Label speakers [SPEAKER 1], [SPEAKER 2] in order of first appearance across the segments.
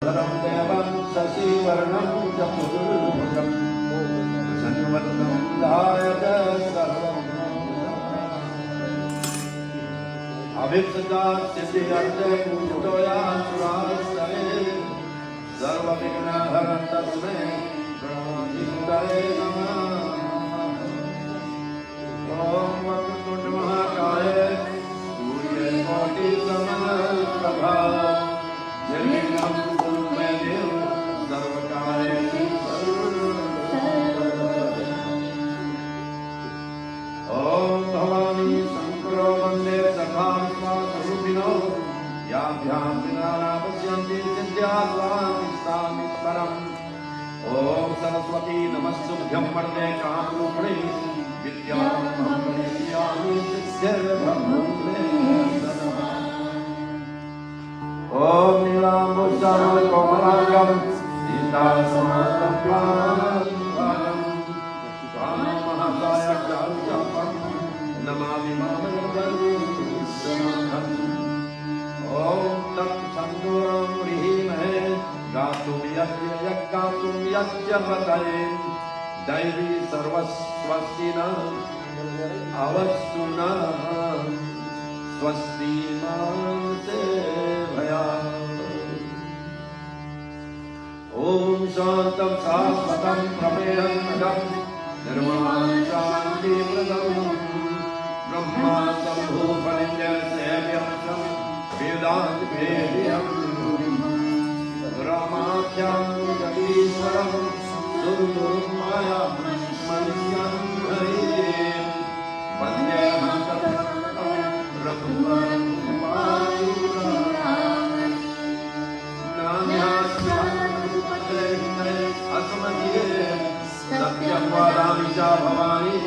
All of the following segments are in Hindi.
[SPEAKER 1] धरं देवं शशिवर्णं चतुर्भुजं शनिवर्णं ध्यायत सर्वं अभिप्सता सिद्धिर्थे पूजितोया सुरास्तरे सर्वविघ्नहरं तस्मै गणाधिपतये नमः। ॐ वक्रतुण्डमहाकाय सूर्यकोटिसमप्रभा निर्विघ्नं कुरु मे देव सर्वकार्येषु ॐ भवानी शङ्करो वन्दे सखास्वास्वरूपिणो याभ्यां विना न पश्यन्ति सिद्ध्याद्वामीश्वरम् ॐ सरस्वती नमस्तुभ्यं वरदे कामरूपिणे विद्यारम्भं करिष्यामि सिद्धिर्ब्रह्मणे ॐ नीलाम्बुजश्यामलकोमलाङ्गं सीतासमारम्भां महाकायचारुचापं नमामि मामजगन्नाथम् ॐ तं छन्दोरं गृहीमहे गातुं यज्ञ पतये दैवी सर्वस्वस्ति न अवस्तु नः स्वस्ति माते भया। ॐ शान्तं शाश्वतं प्रमेयं निर्मलं शान्तिप्रदं ब्रह्मा शम्भुफलितसेव्यं वेदान्तवेद्यं रामाख्यं जगदीश्वरं दुर्गुरुमाया मनुष्यं हरे वन्देऽहं रघुवरं सत्यं वदामि च भवानि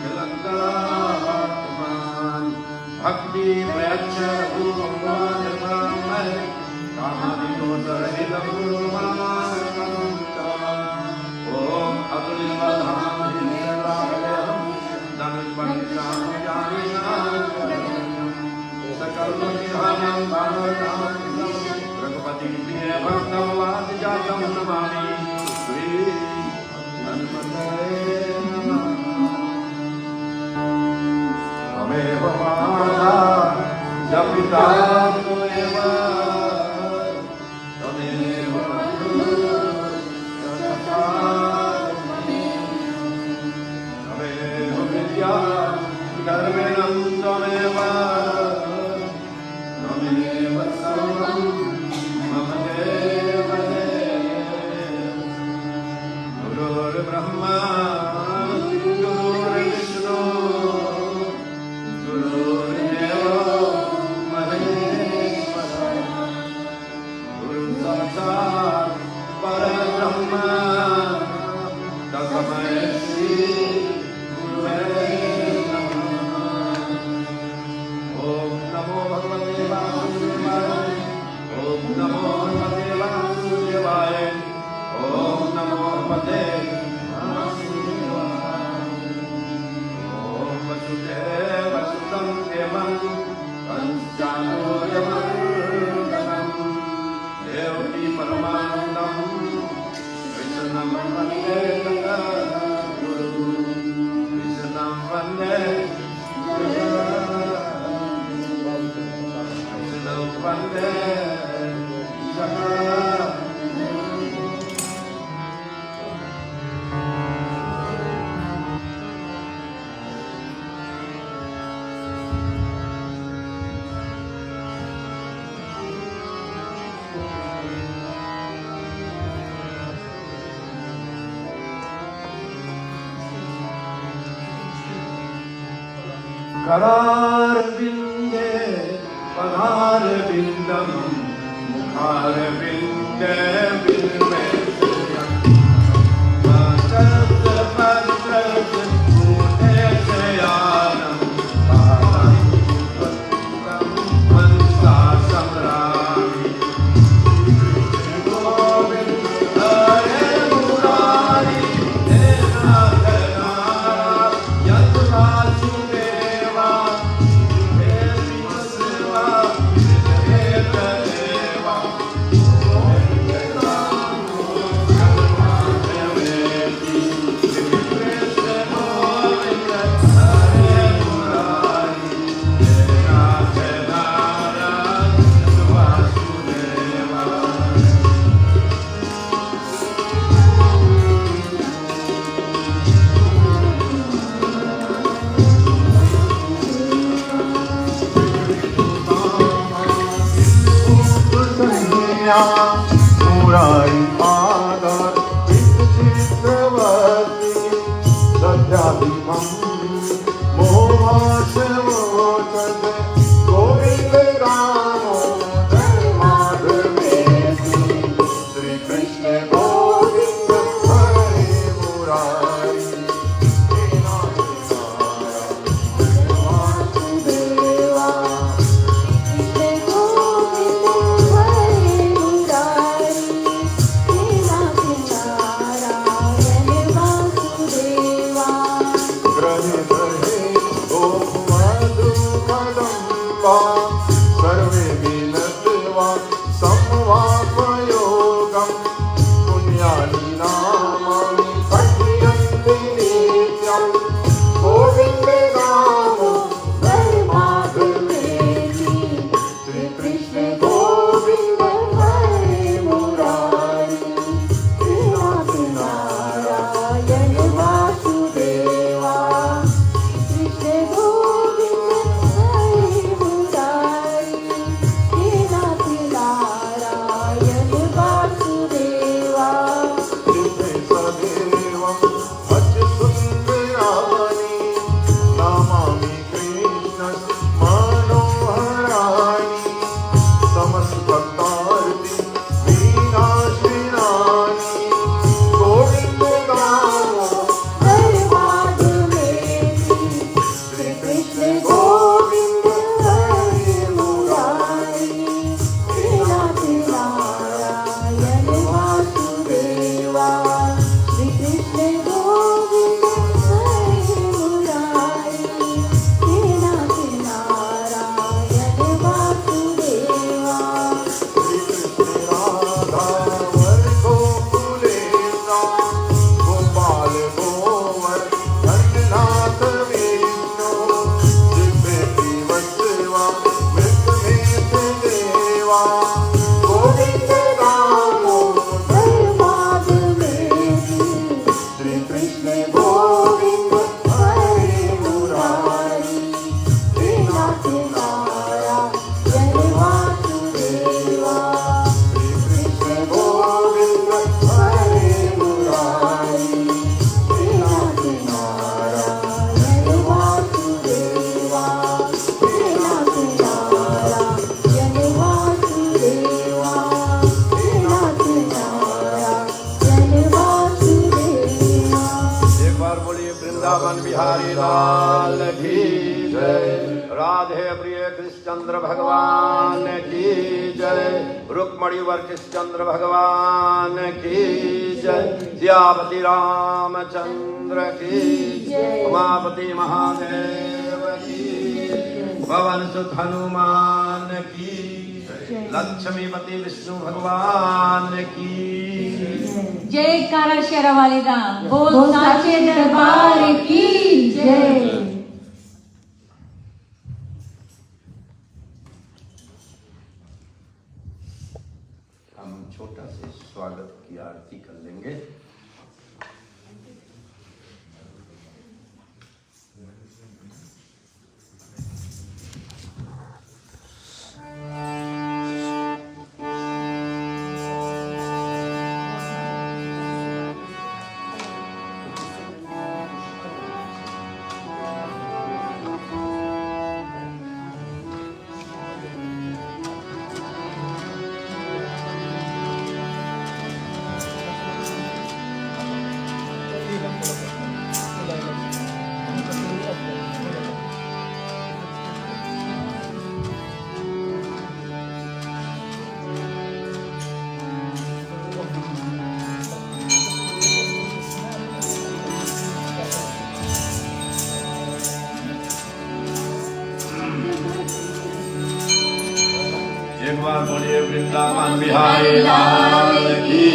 [SPEAKER 1] जलन्तरात्मान् भक्ति प्रयच्छ रूपं वा निर्मलं कामादिदोषरहितं गुरुमानकं ॐ अतुलितधामहिन्द्रालयं धनुष्पञ्चामि सकलविधानं भावनामं रघुपति प्रिय भक्तं वादिजातं नमामि श्री हनुमते नमः। त्वमेव माता च पिता त्वमेव त्वमेव त्वमेव विद्या कर्मिणं त्वमेव त्वमेव सर्वं मम देव गुरुर्ब्रह्मा गुरुर्विष्णु गुरुर्देवो महेश्वरः गुरुः साक्षात् परब्रह्म तस्मै श्री गुरवे नमः। ॐ नमो भगवते वासुदेवाय ॐ नमो भगवते वासुदेवाय ॐ नमो भगवते वासुदेवाय ॐ वसुदेवसुतं देवं पंचानूरमण्डलं देवकी परमानन्दं कृष्णं वन्दे जगद्गुरुं कृष्णं वन्दे कृष्णं वन्दे जगद्गुरुं। करारविन्दे पदारविन्दं मुखारविन्दे बिल्वे शयानं पादं वन्दं मनसा स्मरामि गोविन्द हरे मुरारी हे नाथ यत् वासुदेवा हे विश्वा हे देवा मुरारी आधार चित्रवर्ती सत्याभिमं मोहाशमोचन गोविंद दामोदर माधवेति श्री कृष्ण गोविंद हरे मुरारी सर्वे विनत्वा समवापयोगं पुण्यानि नामानि पठ्यन्ते नित्यं गोविन्द दामोदर माधवेति श्री कृष्ण गोविन्द हरे मुरारी श्रीनाथ नारायण वासुदेवा कृष्ण वृंदावन बिहारी लाल की जय। राधे प्रिय कृष्णचंद्र भगवान की जय। रुक्मणी वर कृष्णचंद्र भगवान की जय। सियापति रामचंद्र की जय। उमापति महादेव की पवन सुत हनुमान की लक्ष्मीपति विष्णु भगवान की
[SPEAKER 2] जय। कारा शेरा वाले दा बोल साचे दरबार की जय।
[SPEAKER 1] हम छोटा से स्वागत की आरती कर लेंगे। एक बार बोलिए वृंदावन बिहारी लाल की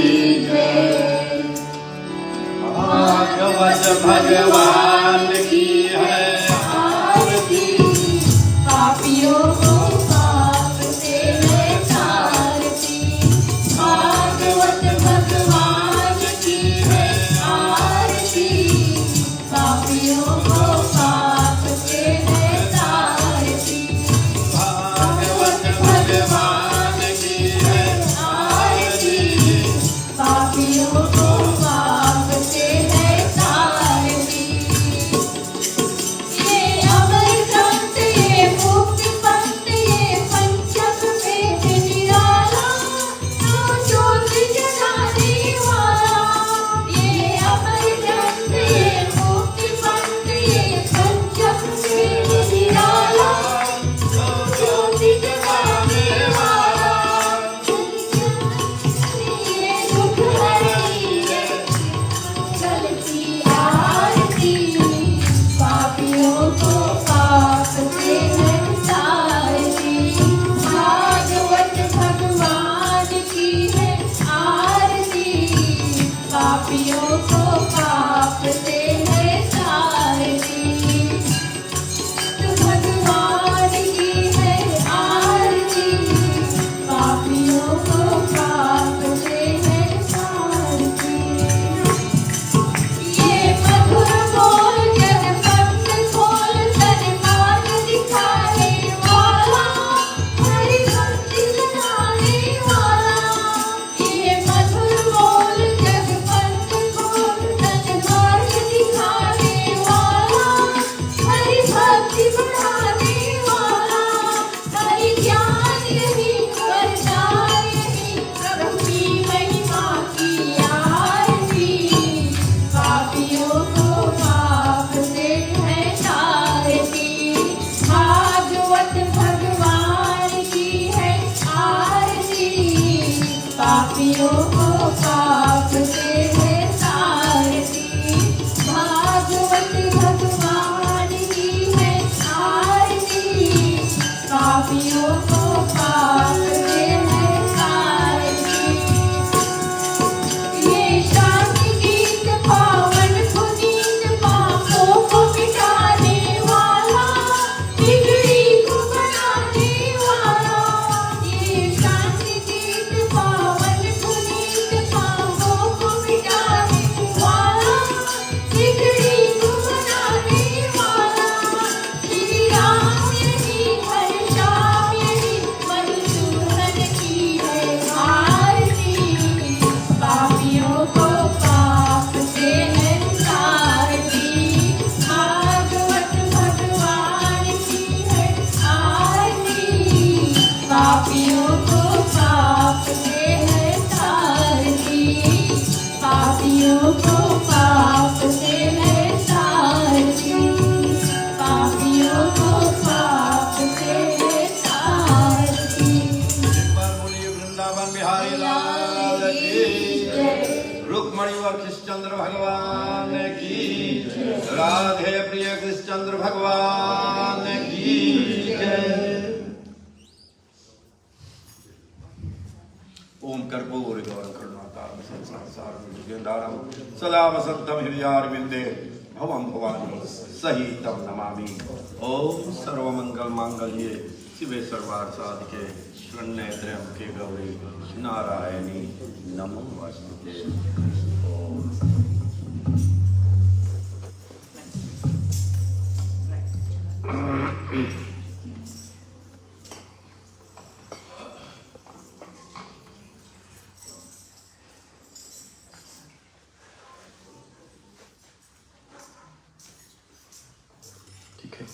[SPEAKER 1] जय। भागवत भगवान की है आरती।
[SPEAKER 2] पापियों को पाप से तारती। भागवत भगवान की है आरती। पापियों को पाप से तारती।
[SPEAKER 1] भागवत भगवान की है आरती।
[SPEAKER 2] पापियों को पाप से है तारती, भागवत भगवान की है आरती, पापियों को पाप से है तारती। ये शांत गीत पावन पुनीत पापों को मिटाने वाला, बिगड़ी को बनाने वाला। ये शांत गीत पावन पुनीत पापों को मिटाने वाला, बिगड़ी को बनाने वाला। श्री राम यही हर शाम यही मधुसूदन की है आरती, पापियों को पाप से है तारती, भागवत भगवान की है आरती, पापियों को पाप से है तारती, पापियों को पाप से है तारती, पापियों को पाप से है तारती।
[SPEAKER 1] एक बार बोलिए वृंदावन बिहारी लाल की, रुक्मणी व कृष्णचंद्र भगवान की, राधे प्रिय कृष्णचंद्र भगवान की जय। ओम कर्पूर गौरम करुणातारम संसारसारम भुजगेन्द्रारम सदा वसंतम हृदयारविंदे भवम भवानी सहितं नमामि। ओम सर्वमंगल मांगल्ये शिवे सर्वार्थ साधिके शरण्ये त्र्यंबके गौरी नारायणी नमोस्तुते। ओम ठीक है।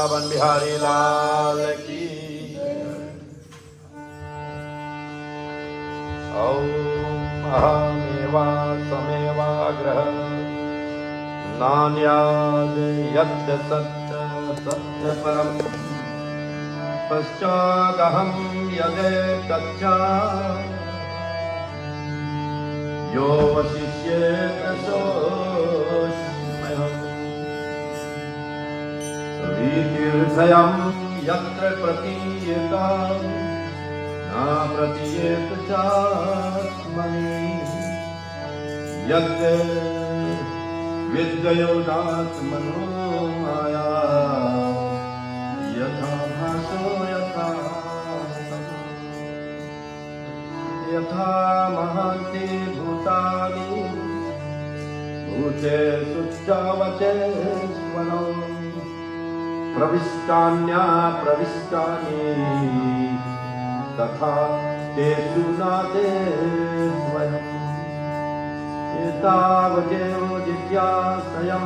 [SPEAKER 1] वृंदावन बिहारी लाल की। ॐ अहमेवा समेवाग्रह नान्याद् यत् सत्य सत्य परम् पश्चादहं यदेतच्च यो वशिष्येत सोऽस्म्यहम्। तीर्थयं यत्र प्रतीयतां न प्रतीयेत चात्मनि यद् विद्योदात्मनो माया यथा भासो यथा महान्ति भूतानि भूतेषु चावचेष्वनो प्रविष्टान्याप्रविष्टानि तथा तेषु नादे स्वयम्। एतावदेव जिज्ञासयं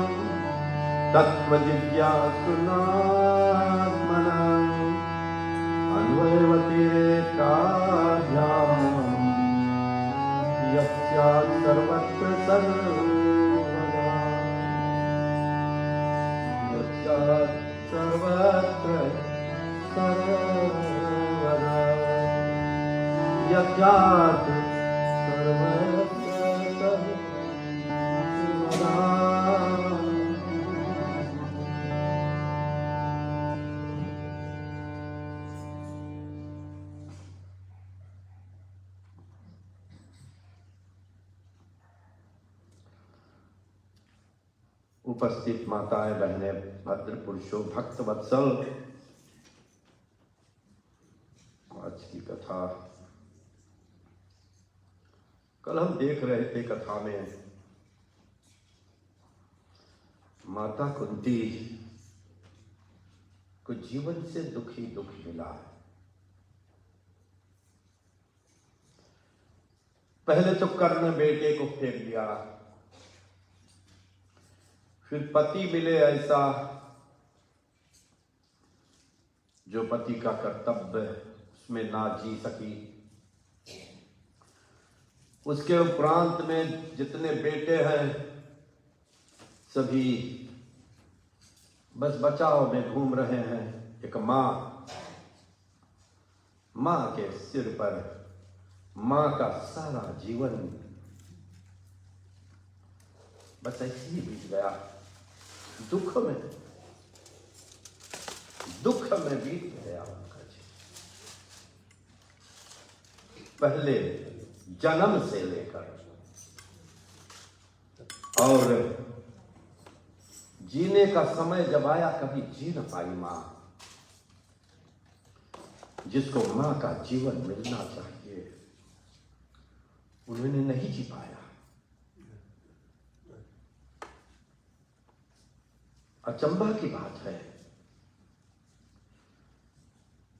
[SPEAKER 1] तत्त्वजिज्ञासुनात्मना अन्वयवतिरेकाभ्याम् यस्यात् सर्वत्र सर्वदा यस्यात् सर्वत्र सर्वदा यस्यात् सर्वत्र सर्वदा। उपस्थित माताएं बहनें भद्र पुरुषों भक्त वत्सल, आज की कथा कल हम देख रहे थे। कथा में माता कुंती को जीवन से दुख ही दुख मिला। पहले तो कर्ण बेटे को फेंक दिया, फिर पति मिले ऐसा जो पति का कर्तव्य उसमें ना जी सकी। उसके उपरांत में जितने बेटे हैं सभी बस बचाव में घूम रहे हैं। एक मां के सिर पर मां का सारा जीवन बस ऐसे ही बीत गया। दुख में बीत गया उनका जीवन। पहले जन्म से लेकर और जीने का समय जब आया कभी जी न पाई मां। जिसको मां का जीवन मिलना चाहिए उन्होंने नहीं जी पाया। अचंभा की बात है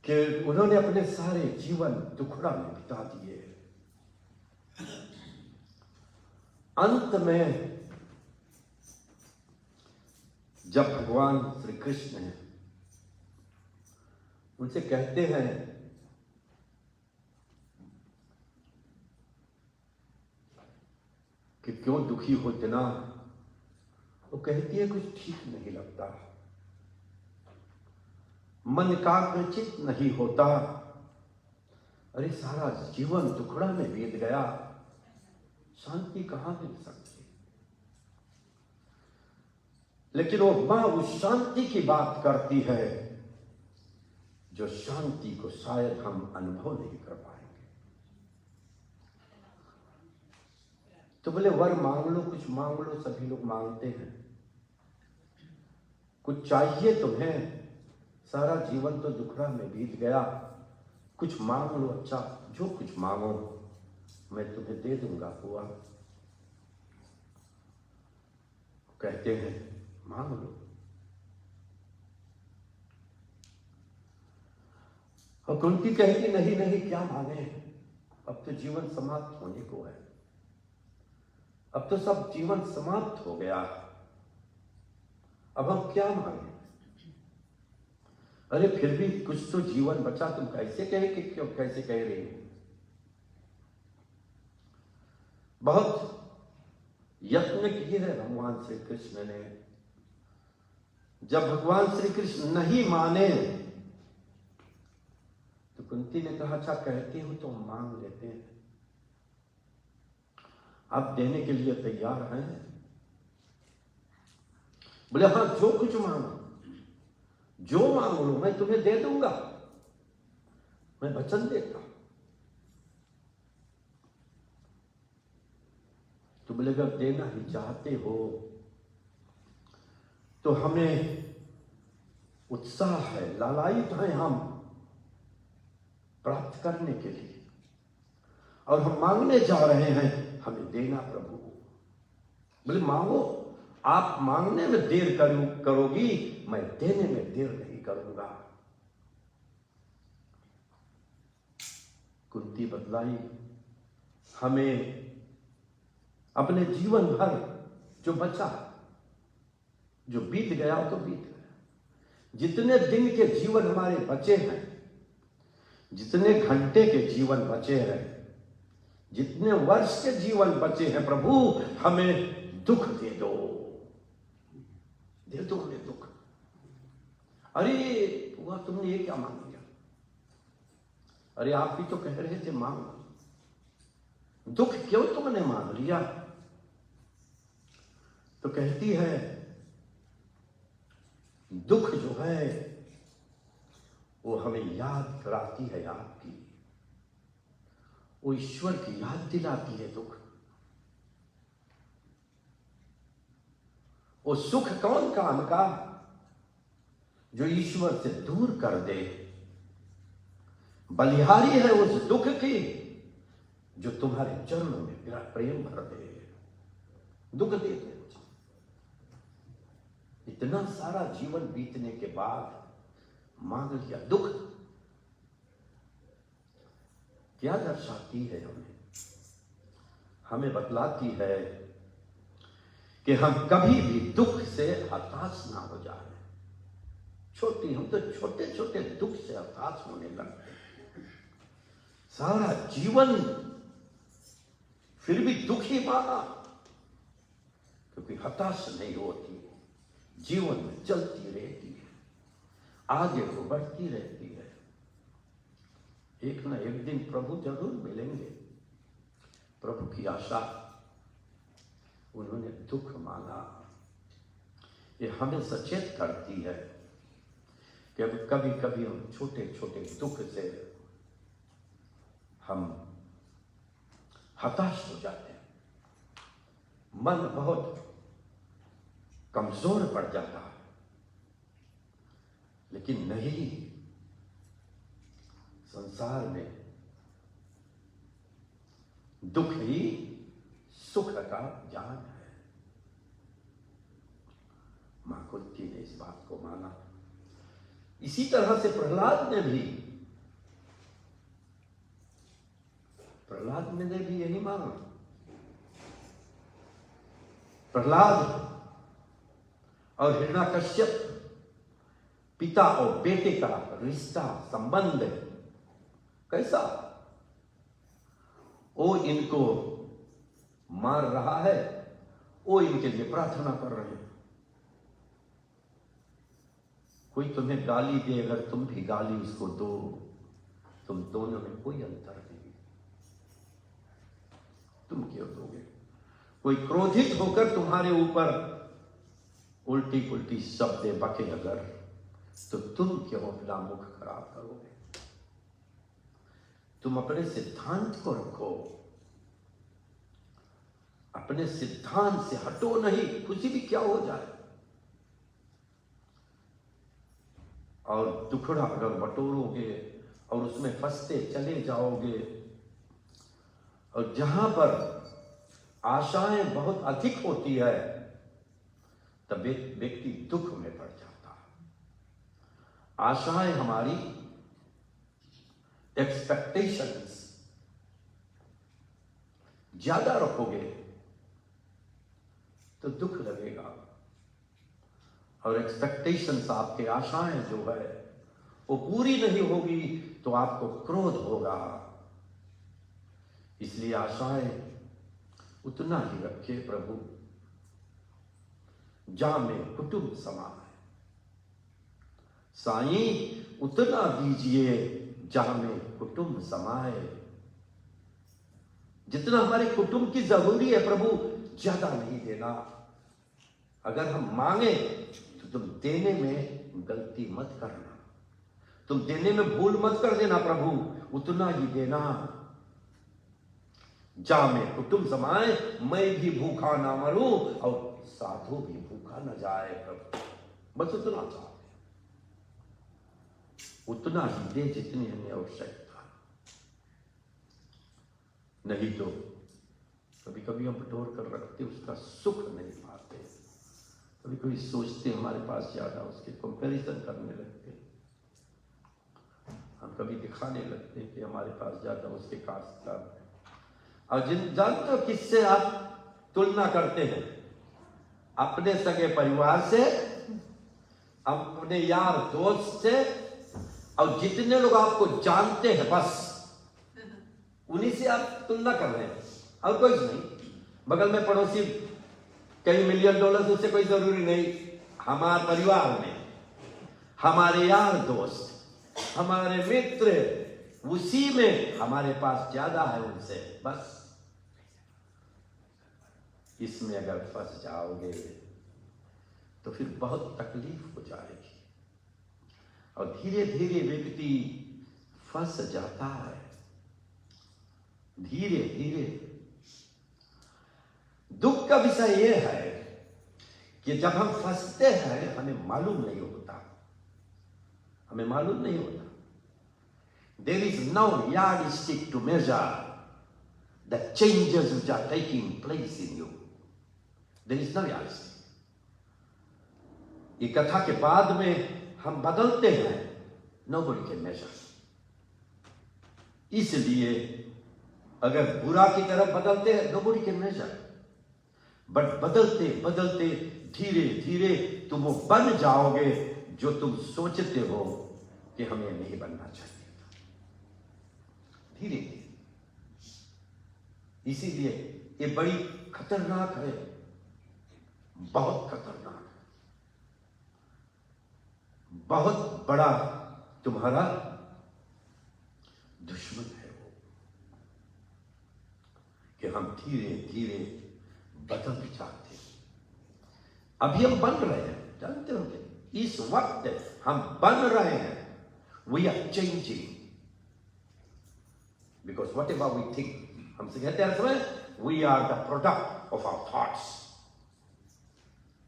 [SPEAKER 1] कि उन्होंने अपने सारे जीवन दुखड़ा में बिता दिए। अंत में जब भगवान श्री कृष्ण उनसे कहते हैं कि क्यों दुखी हो जना, वो कहती है कुछ ठीक नहीं लगता, मन एकाग्रचित नहीं होता। अरे सारा जीवन दुखड़ा में बीत गया, शांति कहां मिल सकती। लेकिन वो मां उस शांति की बात करती है जो शांति को शायद हम अनुभव नहीं कर पाएंगे। तो बोले वर मांग लो, कुछ मांग लो। सभी लोग मांगते हैं, कुछ चाहिए तुम्हें, सारा जीवन तो दुखड़ा में बीत गया, कुछ मांग लो। अच्छा, जो कुछ मांगो मैं तुम्हें दे दूंगा हुआ। कहते हैं मांग लो। और कुंती कहती नहीं नहीं, क्या मांगे, अब तो जीवन समाप्त होने को है, अब तो सब जीवन समाप्त हो गया, अब हम क्या मांगे। अरे फिर भी कुछ तो जीवन बचा, तुम कैसे कहे कि क्यों कैसे कह रही हो? बहुत यत्न किए है भगवान श्री कृष्ण ने। जब भगवान श्री कृष्ण नहीं माने तो कुंती ने कहा, अच्छा कहती हूं तो मांग लेते हैं। आप देने के लिए तैयार हैं? बोले हाँ, जो कुछ मांगो, जो मांग लो मैं तुम्हें दे दूंगा, मैं वचन देता हूं। तो बोले अगर देना ही चाहते हो तो हमें उत्साह है, लालायित हैं हम प्राप्त करने के लिए, और हम मांगने जा रहे हैं, हमें देना प्रभु। बोले मांगो, आप मांगने में देर करोगी, मैं देने में देर नहीं करूंगा। कुंती बतलाई, हमें अपने जीवन भर जो बचा, जो बीत गया तो बीत गया। जितने दिन के जीवन हमारे बचे हैं, जितने घंटे के जीवन बचे हैं, जितने वर्ष के जीवन बचे हैं, प्रभु हमें दुख दे दो, दे दो हमें दुख। अरे हुआ, तुमने ये क्या मांग लिया? अरे आप भी तो कह रहे थे मांगो, दुख क्यों तुमने मांग लिया? तो कहती है, दुख जो है वो हमें याद कराती है आपकी, वो ईश्वर की याद दिलाती है दुख। वो सुख कौन काम का? जो ईश्वर से दूर कर दे। बलिहारी है उस दुख की जो तुम्हारे चरणों में मेरा प्रेम भर दे, दुख दे दे। इतना सारा जीवन बीतने के बाद मांग लिया दुख। क्या दर्शाती है हमें बतलाती है कि हम कभी भी दुख से हताश ना हो जाए। हम तो छोटे छोटे दुख से हताश होने लगते हैं। सारा जीवन फिर भी दुखी माना, क्योंकि हताश नहीं होती, जीवन में चलती रहती है, आगे को बढ़ती रहती है। एक ना एक दिन प्रभु जरूर मिलेंगे, प्रभु की आशा। उन्होंने दुख माना। ये हमें सचेत करती है कि अब कभी कभी हम छोटे छोटे दुख से हम हताश हो जाते हैं, मन बहुत कमजोर पड़ जाता है। लेकिन नहीं, संसार में दुख ही सुख का ज्ञान है। मां कुंती ने इस बात को माना। इसी तरह से प्रहलाद ने भी यही माना। प्रहलाद और हिरण्याकश्यप, पिता और बेटे का रिश्ता, संबंध कैसा? वो इनको मार रहा है, वो इनके लिए प्रार्थना कर रहे हैं। कोई तुम्हें गाली दे, अगर तुम भी गाली उसको दो, तुम दोनों में कोई अंतर नहीं। तुम क्यों दोगे? कोई क्रोधित होकर तुम्हारे ऊपर उल्टी पुल्टी शब्द बके अगर, तो तुम क्यों अपना मुख खराब करोगे? तुम अपने सिद्धांत को रखो, अपने सिद्धांत से हटो नहीं, खुशी भी क्या हो जाए। और दुखड़ा अगर बटोरोगे और उसमें फंसते चले जाओगे, और जहां पर आशाएं बहुत अधिक होती है, तब व्यक्ति दुख में पड़ जाता है। आशाएं हमारी, एक्सपेक्टेशंस ज्यादा रखोगे तो दुख लगेगा। और एक्सपेक्टेशंस, आपके आशाएं जो है वो पूरी नहीं होगी तो आपको क्रोध होगा। इसलिए आशाएं उतना ही रखे प्रभु जा में कुटुंब समाए। साईं उतना दीजिए जहां में कुटुंब समाए। जितना हमारे कुटुंब की जरूरी है प्रभु, ज्यादा नहीं देना। अगर हम मांगे तो तुम देने में गलती मत करना, तुम देने में भूल मत कर देना प्रभु, उतना ही देना। जा में कुटुंब समाए, मैं भी भूखा ना मरूं और साधु भी भूखा न जाए प्रभु। बस उतना चाहते, उतना ही दे जितनी हमें आवश्यकता। नहीं तो कभी कभी हम बटोर कर रखते, उसका सुख नहीं पाते। कभी कभी सोचते हमारे पास ज्यादा, उसके कंपैरिजन करने लगते। हम कभी दिखाने लगते कि हमारे पास ज्यादा, उसके पास कम। और जानते हो किससे आप तुलना करते हैं? अपने सगे परिवार से, अपने यार दोस्त से, और जितने लोग आपको जानते हैं बस उन्हीं से आप तुलना कर रहे हैं, और कोई नहीं। बगल में पड़ोसी कई मिलियन डॉलर, उससे कोई जरूरी नहीं। हमारे परिवार में हमारे यार दोस्त, हमारे मित्र, उसी में हमारे पास ज्यादा है उनसे, बस। इसमें अगर फंस जाओगे तो फिर बहुत तकलीफ हो जाएगी। और धीरे धीरे व्यक्ति फंस जाता है, धीरे धीरे। दुख का विषय यह है कि जब हम फंसते हैं हमें मालूम नहीं होता, हमें मालूम नहीं होता। There is no yardstick to measure the changes which are taking place in you. There is no yardstick. ये कथा के बाद में हम बदलते हैं, nobody can measure. इसलिए अगर बुरा की तरफ बदलते हैं, nobody can measure. बट बदलते बदलते धीरे धीरे तुम वो बन जाओगे जो तुम सोचते हो कि हमें नहीं बनना चाहिए। धीरे धीरे। इसीलिए ये बड़ी खतरनाक है, बहुत खतरनाक है। बहुत बड़ा तुम्हारा दुश्मन है वो, कि हम धीरे धीरे बदल जाते हैं। अभी हम बन रहे हैं, जानते हो कि इस वक्त हम बन रहे हैं। We are changing because whatever we think, हमसे कहते हैं समय, we are the product of our thoughts.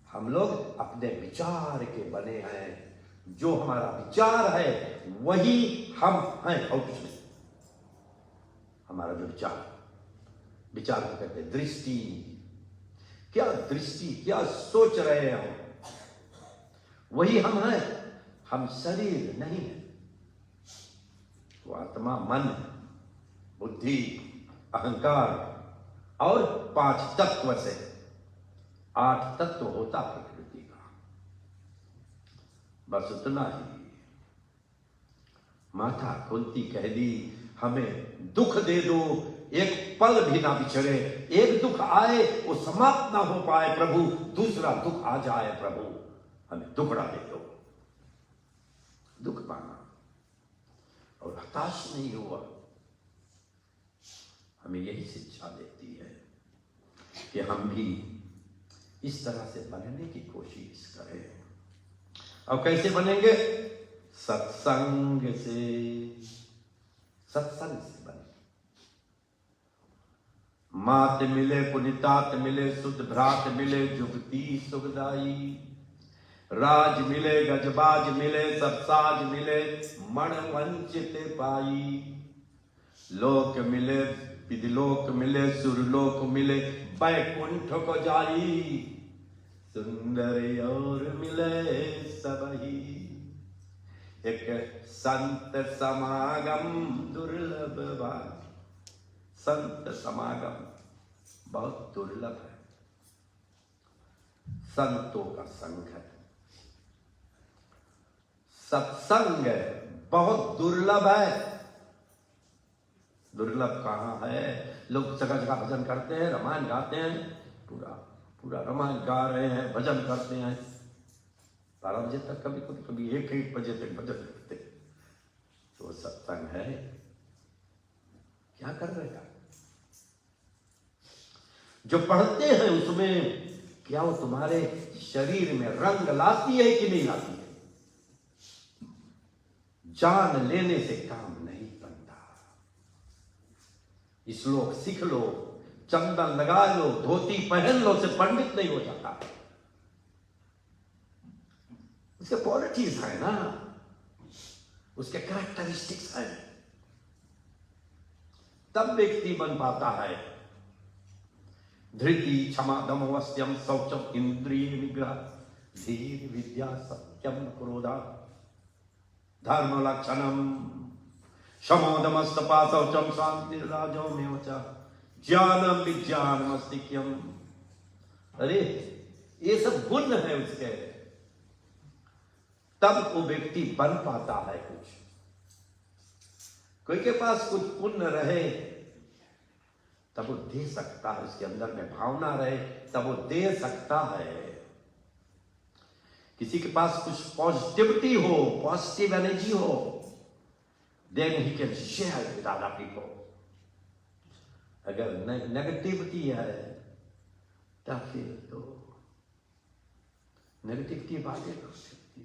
[SPEAKER 1] हम लोग अपने विचार के बने हैं। जो हमारा विचार है वही हम हैं, और कुछ नहीं। हमारा जो विचार को कहते हैं दृष्टि। क्या दृष्टि, क्या सोच रहे हैं हम, वही हम हैं। हम शरीर नहीं है, वो आत्मा, मन, बुद्धि, अहंकार और 5 तत्व से 8 तत्व होता प्रकृति का। बस उतना ही। माता कुंती कह दी, हमें दुख दे दो, एक पल भी ना बिछड़े। एक दुख आए वो समाप्त ना हो पाए प्रभु, दूसरा दुख आ जाए प्रभु, हमें दुखड़ा दे दो। दुख मांगा और हताश नहीं हुआ। हमें यही शिक्षा देती है कि हम भी इस तरह से बनने की कोशिश करें। और कैसे बनेंगे? सत्संग से, सत्संग से बने। मात मिले पुनितात मिले, शुद्ध भ्रात मिले, जुगती सुखदाई। राज मिले गजबाज मिले, सब साज मिले, मण वंचित पाई। लोक मिले विधिलोक मिले, सुरलोक मिले, बैकुंठ को जाई। सुंदर और मिले सबही, एक संत समागम दुर्लभ भाग। संत समागम बहुत दुर्लभ है। संतों का संग है। सत्संग बहुत दुर्लभ है। दुर्लभ कहाँ है? लोग जगह जगह भजन करते हैं, रामायण गाते हैं, पूरा पूरा रामायण गा रहे हैं, भजन करते हैं 12 बजे तक, कभी कभी कभी 1 बजे तक भजन करते हैं। तो सत्संग है? क्या कर रहे हैं? जो पढ़ते हैं उसमें क्या वो तुम्हारे शरीर में रंग लाती है कि नहीं लाती है? जान लेने से काम नहीं बनता। श्लोक सीख लो, चंदन लगा लो, धोती पहन लो, से पंडित नहीं हो जाता। उसके क्वालिटीज है ना, उसके कैरेक्टरिस्टिक्स है, तब व्यक्ति बन पाता है। धृति क्षमा दम वस्यम शौचम इंद्रिय निग्रह धीर विद्या सत्यम क्रोधा धर्म लक्षणम शमोदमस्तपा शौचम शांति राजोमेव च ज्ञानम विज्ञानमस्तिक्यम। अरे ये सब गुण है उसके, तब वो व्यक्ति बन पाता है कुछ। कोई के पास कुछ पुण्य रहे तब वो दे सकता है, उसके अंदर में भावना रहे तब वो दे सकता है। किसी के पास कुछ पॉजिटिविटी हो, पॉजिटिव एनर्जी हो, then he can share with other people. अगर नेगेटिविटी है तब फिर तो नेगेटिविटी बातें कर सकती,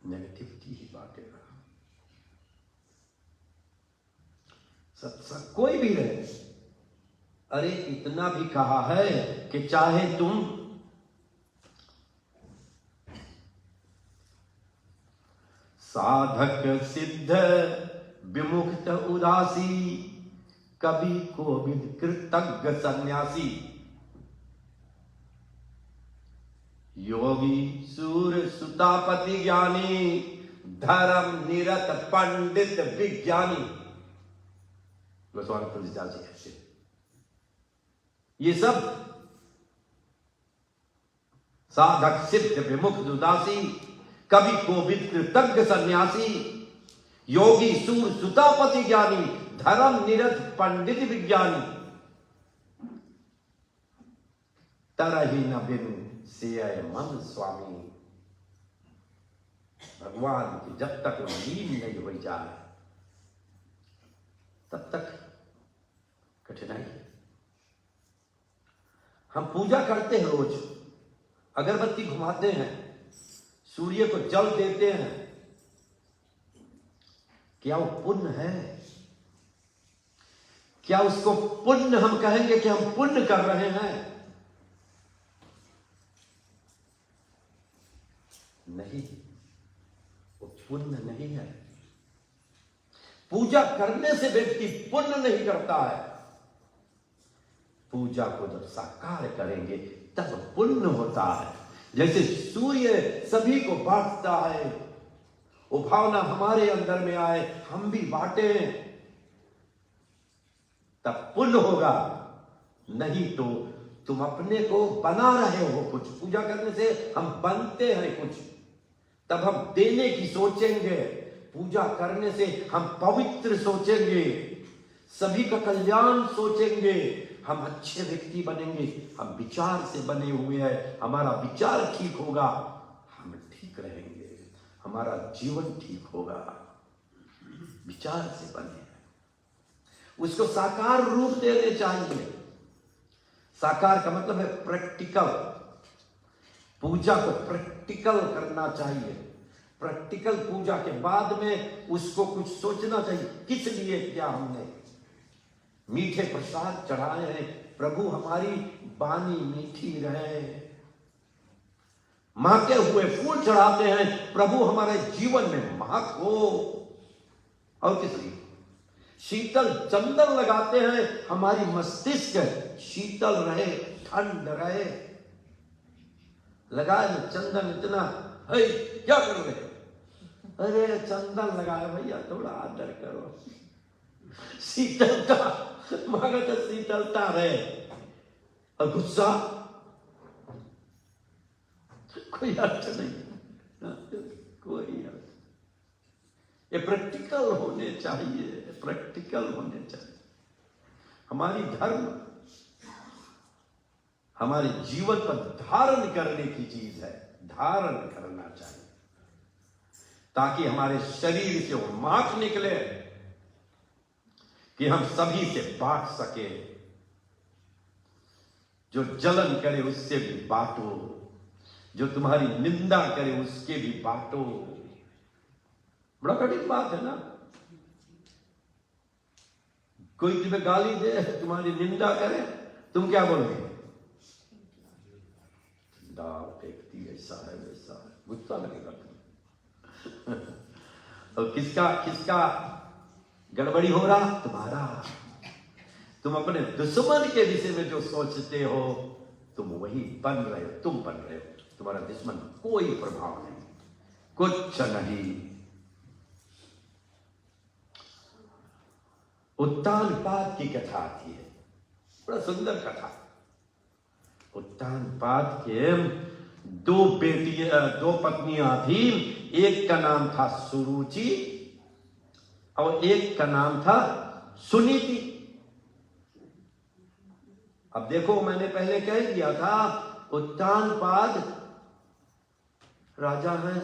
[SPEAKER 1] नेगेटिविटी ही बातें कर। सत्संग कोई भी रहे, अरे इतना भी कहा है कि चाहे तुम साधक सिद्ध विमुक्त उदासी कवि कोविद कृतज्ञ सन्यासी योगी सूर सुतापति ज्ञानी धर्म निरत पंडित विज्ञानी। गोस्वामी तुलसीदास जी कहते, ये सब साधक सिद्ध विमुक्त उदासी कवि कोविद कृतज्ञ सन्यासी योगी सूर सुतापति ज्ञानी धर्म निरत पंडित विज्ञानी तरही न बिन से मन स्वामी। भगवान की जब तक लीन नहीं हो जाए तब तक कठिनाई है। हम पूजा करते हैं, रोज अगरबत्ती घुमाते हैं, सूर्य को जल देते हैं, क्या वो पुण्य है? क्या उसको पुण्य हम कहेंगे कि हम पुण्य कर रहे हैं? नहीं, वो पुण्य नहीं है। पूजा करने से व्यक्ति पुण्य नहीं करता है। पूजा को जब साकार करेंगे तब पुण्य होता है। जैसे सूर्य सभी को बांटता है, वो भावना हमारे अंदर में आए, हम भी बांटे, तब पुण्य होगा। नहीं तो तुम अपने को बना रहे हो कुछ। पूजा करने से हम बनते हैं कुछ, तब हम देने की सोचेंगे। पूजा करने से हम पवित्र सोचेंगे, सभी का कल्याण सोचेंगे, हम अच्छे व्यक्ति बनेंगे। हम विचार से बने हुए हैं, हमारा विचार ठीक होगा, हम ठीक रहेंगे, हमारा जीवन ठीक होगा। विचार से बने, उसको साकार रूप देने चाहिए। साकार का मतलब है प्रैक्टिकल। पूजा को प्रैक्टिकल करना चाहिए। प्रैक्टिकल पूजा के बाद में उसको कुछ सोचना चाहिए, किस लिए किया हमने। मीठे प्रसाद चढ़ाए हैं, प्रभु हमारी वाणी मीठी रहे। महके हुए फूल चढ़ाते हैं, प्रभु हमारे जीवन में महक हो। और किस लिए? शीतल चंदन लगाते हैं, हमारी मस्तिष्क शीतल रहे, ठंड रहे। लगाए ना चंदन इतना, है क्या कर रहे? अरे चंदन लगाए भैया, थोड़ा आदर करो। शीतलता मांगा तो शीतलता रहे, और गुस्सा कोई अर्थ नहीं। प्रैक्टिकल होने चाहिए, प्रैक्टिकल होने चाहिए। हमारी धर्म हमारे जीवन पर धारण करने की चीज है, धारण करना चाहिए, ताकि हमारे शरीर से वो मार्क निकले कि हम सभी से बांट सके। जो जलन करे उससे भी बांटो, जो तुम्हारी निंदा करे उसके भी बांटो। बड़ा कठिन बात है ना। कोई तुम्हें गाली दे, तुम्हारी निंदा करे, तुम क्या बोलोगे? दाल फेंकती, ऐसा है वैसा है, गुस्सा लगेगा तुम्हें। और किसका गड़बड़ी हो रहा? तुम्हारा। तुम अपने दुश्मन के विषय में जो सोचते हो, तुम वही बन रहे हो, तुम बन रहे हो। तुम्हारा दुश्मन कोई प्रभाव नहीं, कुछ नहीं। उत्तानपाद की कथा आती है, बड़ा सुंदर कथा। उत्तानपाद के दो पत्नियां थी। एक का नाम था सुरुचि और एक का नाम था सुनीति। अब देखो, मैंने पहले कह दिया था, उत्तानपाद राजा हैं,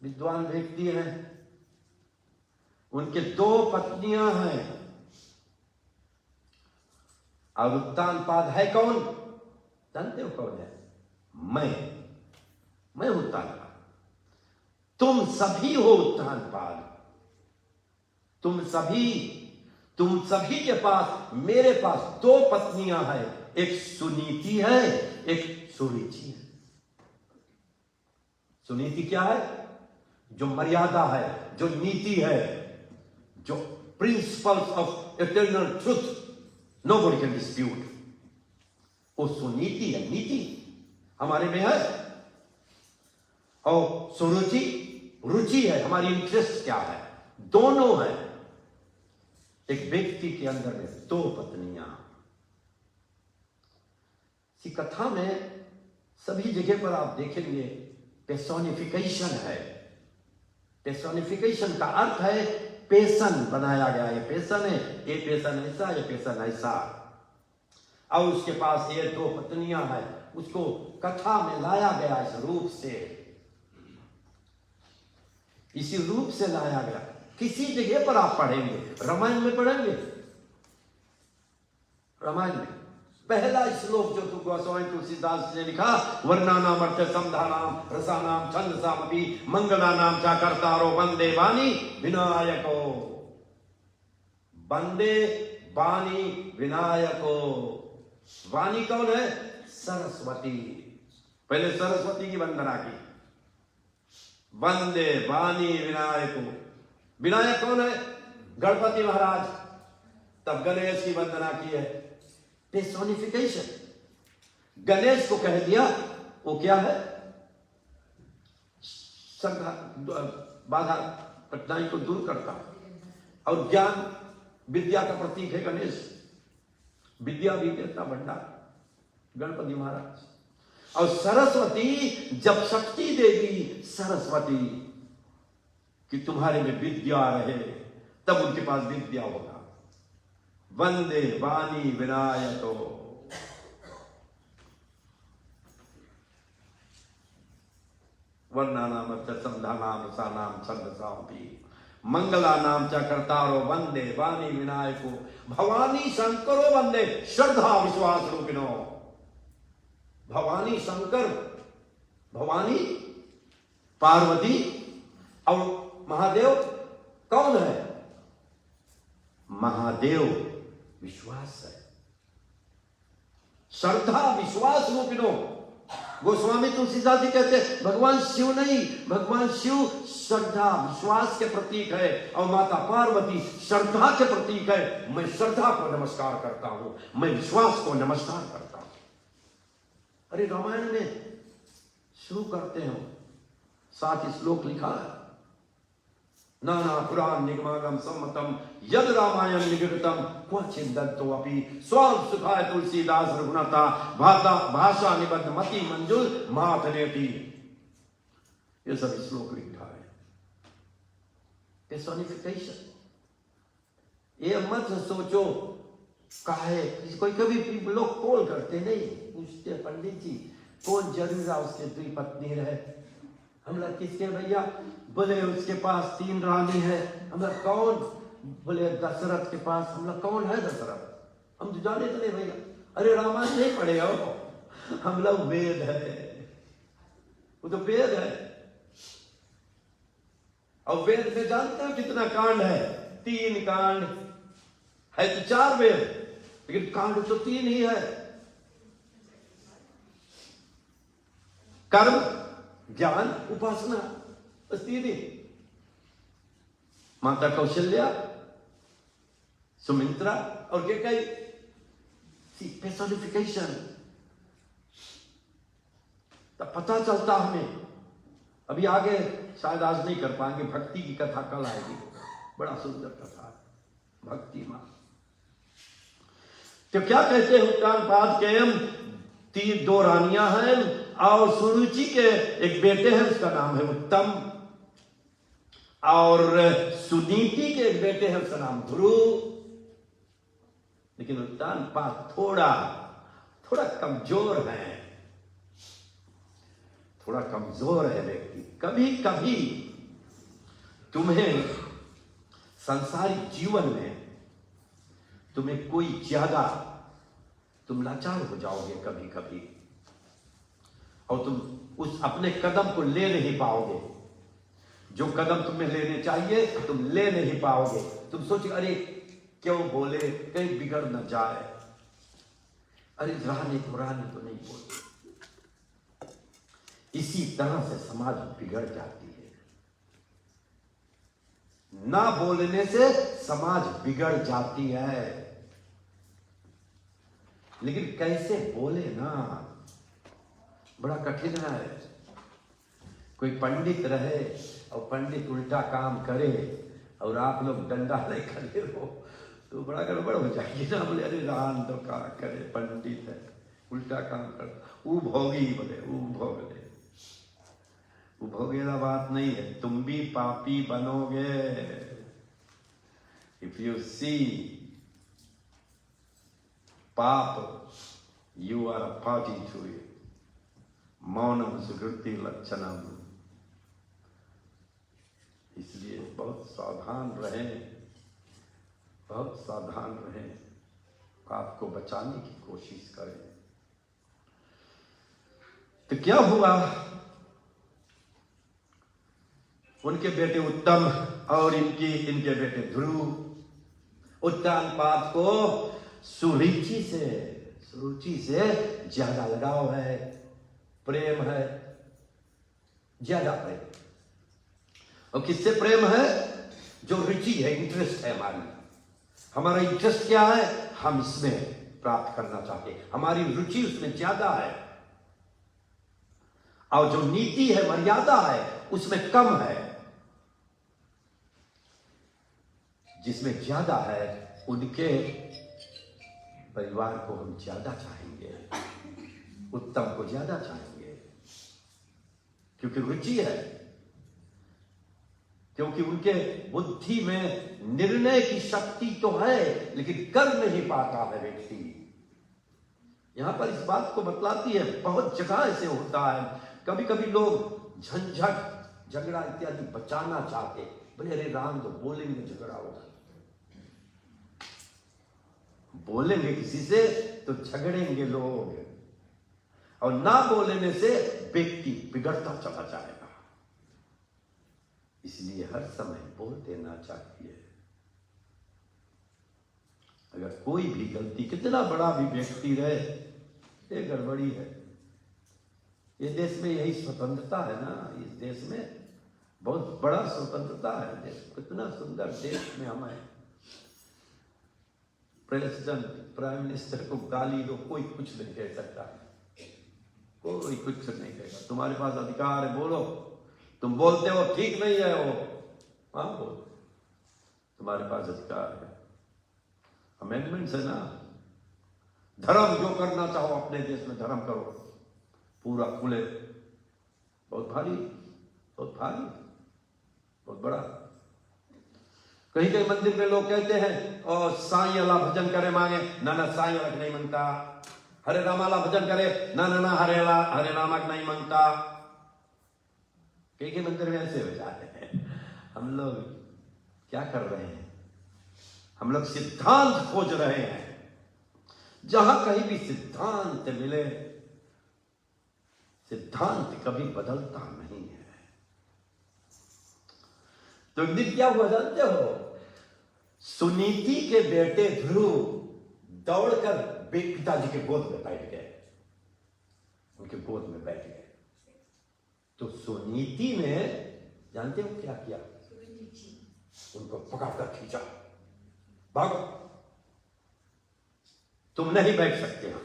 [SPEAKER 1] विद्वान व्यक्ति हैं, उनके 2 पत्नियां हैं। और उत्तानपाद है कौन? जानते हो कौन है? मैं उत्तानपाद। तुम सभी हो उत्तानपाद। तुम सभी के पास, मेरे पास 2 पत्नियां हैं, एक सुनीति है, एक सुरुचि है। सुनीति क्या है? जो मर्यादा है, जो नीति है, जो principles of eternal truth nobody can dispute, वो सुनीति है, नीति हमारे में है। और सुरुचि, रुचि है, हमारी इंटरेस्ट क्या है, दोनों है। एक व्यक्ति के अंदर में 2 पत्नियां। इसी कथा में सभी जगह पर आप देखेंगे पेर्सोनिफिकेशन है। पेर्सोनिफिकेशन का अर्थ है पेशन बनाया गया है। पेशन है, ये पेशन ऐसा, ये पेशन ऐसा। और उसके पास ये 2 पत्नियां हैं, उसको कथा में लाया गया इस रूप से, इसी रूप से लाया गया। किसी जगह पर आप पढ़ेंगे, रामायण में पढ़ेंगे, रामायण में पहला श्लोक जो गोस्वामी तुलसीदास ने लिखा, वर्णानाम अर्थ समधानाम रसानाम छंदसामपि मंगलानाम च कर्तारो वंदे वाणी विनायको। वंदे वाणी विनायको। वाणी कौन है? सरस्वती। पहले सरस्वती की वंदना की, वंदे वाणी विनायको। विनायक कौन है? गणपति महाराज। तब गणेश की वंदना की है। पेर्सोनिफिकेशन। गणेश को कह दिया, वो क्या है? बाधा कठिनाई को दूर करता और ज्ञान विद्या का प्रतीक है गणेश। विद्या भी देता भंडार गणपति महाराज। और सरस्वती, जब शक्ति देगी सरस्वती कि तुम्हारे में विद्या रहे, तब उनके पास विद्या होगा। वंदे वाणी विनायको। वर्णानाम समधानाम रसानाम छंदसामपि मंगलानाम च कर्तारो वंदे वाणी विनायको। भवानी शंकरो वंदे श्रद्धा विश्वास रूपिणो। भवानी शंकर, भवानी पार्वती और महादेव कौन है? महादेव विश्वास है, श्रद्धा विश्वास रूपिणो। गोस्वामी तुलसीदास जी कहते हैं भगवान शिव नहीं, भगवान शिव श्रद्धा विश्वास के प्रतीक है और माता पार्वती श्रद्धा के प्रतीक है। मैं श्रद्धा को नमस्कार करता हूं, मैं विश्वास को नमस्कार करता हूं। अरे रामायण में शुरू करते हो, 7 श्लोक लिखा है। नाना पुराण निगमागम सम्मतम यद रामायण निगृतम क्वचिदंतो अपि स्वाम सुखाय तुलसीदास रघुनाथा भाषा निबद्ध मति मंजुल मातनेति। ये सब श्लोक लिखा है। personification। ये मत सोचो काहे, कोई कभी लोग कॉल करते नहीं, पूछते पंडित जी कौन जरूर उसके 2 पत्नी रहे, हमला किसके भैया, बोले उसके पास 3 रानी है, हमला कौन, बोले दशरथ के पास, हमला कौन है दशरथ, हम तो जाने तो नहीं भैया, अरे रामायण नहीं पढ़े हो, हमला वेद है, वो तो वेद है, और वेद में जानते हो कितना कांड है, 3 कांड है, तो 4 वेद, लेकिन कांड तो 3 ही है, कर्म ज्ञान उपासना, बस 3 ही। माता कौशल्या, सुमित्रा और क्या कही, personification, तब पता चलता हमें। अभी आगे शायद आज नहीं कर पाएंगे, भक्ति की कथा कल आएगी, बड़ा सुंदर कथा है भक्ति मां। तो क्या कहते हैं उत्तानपाद के, 2 रानियां हैं, और सुरुचि के एक बेटे हैं, उसका नाम है उत्तम, और सुनीति के एक बेटे हैं, उसका नाम ध्रुव। लेकिन उत्तानपाद थोड़ा कमजोर है, थोड़ा कमजोर है व्यक्ति। कभी कभी तुम्हें सांसारिक जीवन में तुम्हें कोई ज्यादा, तुम लाचार हो जाओगे कभी कभी, और तुम उस अपने कदम को ले नहीं पाओगे, जो कदम तुम्हें लेने चाहिए तुम ले नहीं पाओगे। तुम सोचो अरे क्यों बोले, कहीं बिगड़ न जाए, अरे रहने तो नहीं बोले। इसी तरह से समाज बिगड़ जाती है, ना बोलने से समाज बिगड़ जाती है। लेकिन कैसे बोले ना, बड़ा कठिन है। कोई पंडित रहे और पंडित उल्टा काम करे और आप लोग डंडा ले खड़े हो तो बड़ा गड़बड़ हो जाएगी ना। बोले अरे रान तो का करे, पंडित है उल्टा काम कर, वो भोगी, बोले वो भोग ले, वो भोगेला बात नहीं है, तुम भी पापी बनोगे। इफ यू सी पाप, you are a party to it. मौनम सुकृति लक्षणम। इसलिए बहुत सावधान रहें, बहुत सावधान रहें, पाप को बचाने की कोशिश करें। तो क्या हुआ, उनके बेटे उत्तम और इनके बेटे ध्रुव, उत्तानपाद को सुरुचि से ज्यादा लगाव है, प्रेम है, ज्यादा प्रेम। और किससे प्रेम है, जो रुचि है, इंटरेस्ट है हमारा इंटरेस्ट क्या है, हम इसमें प्राप्त करना चाहते हैं, हमारी रुचि उसमें ज्यादा है। और जो नीति है, मर्यादा है, उसमें कम है। जिसमें ज्यादा है उनके परिवार को हम ज्यादा चाहेंगे, उत्तम को ज्यादा चाहेंगे, क्योंकि रुचि है, क्योंकि उनके बुद्धि में निर्णय की शक्ति तो है लेकिन कर नहीं पाता है व्यक्ति। यहां पर इस बात को बतलाती है, बहुत जगह ऐसे होता है। कभी कभी लोग झंझट झगड़ा इत्यादि बचाना चाहते, बोले अरे राम तो बोलेंगे झगड़ा होगा, बोलेंगे किसी से तो झगड़ेंगे लोग, और ना बोलने से व्यक्ति बिगड़ता चला जाएगा। इसलिए हर समय बोल देना चाहिए। अगर कोई भी गलती, कितना बड़ा भी व्यक्ति रहे, ये गड़बड़ी है। ये देश में यही स्वतंत्रता है ना, इस देश में बहुत बड़ा स्वतंत्रता है। देश कितना सुंदर देश में हम हैं। प्रेसिडेंट, प्राइम मिनिस्टर को गाली दो, कोई कुछ नहीं कह सकता, कोई कुछ नहीं कहेगा। तुम्हारे पास अधिकार है, बोलो। तुम बोलते हो ठीक नहीं है वो, हाँ बोलो, तुम्हारे पास अधिकार है। अमेंडमेंट्स है ना। धर्म जो करना चाहो अपने देश में धर्म करो, पूरा खुले। बहुत भारी, बहुत भारी, बहुत बड़ा कहीं कहीं मंदिर में लोग कहते हैं और साईं अल्लाह भजन करे मांगे, ना ना साईं अलग नहीं मांगता। हरे राम अल्लाह भजन करे, ना ना ना हरे राम नहीं मांगता। कहीं मंदिर में ऐसे हो जाते हैं। हम लोग क्या कर रहे हैं? हम लोग सिद्धांत खोज रहे हैं। जहां कहीं भी सिद्धांत मिले, सिद्धांत कभी बदलता नहीं है। तो एक दिन क्या हुआ जानते हो? सुनीति के बेटे ध्रुव दौड़कर पिताजी के गोद में बैठ गए, उनके गोद में बैठ गए। तो सुनीति ने जानते हो क्या किया? उनको पकड़कर खींचा, भागो, तुम नहीं बैठ सकते हो।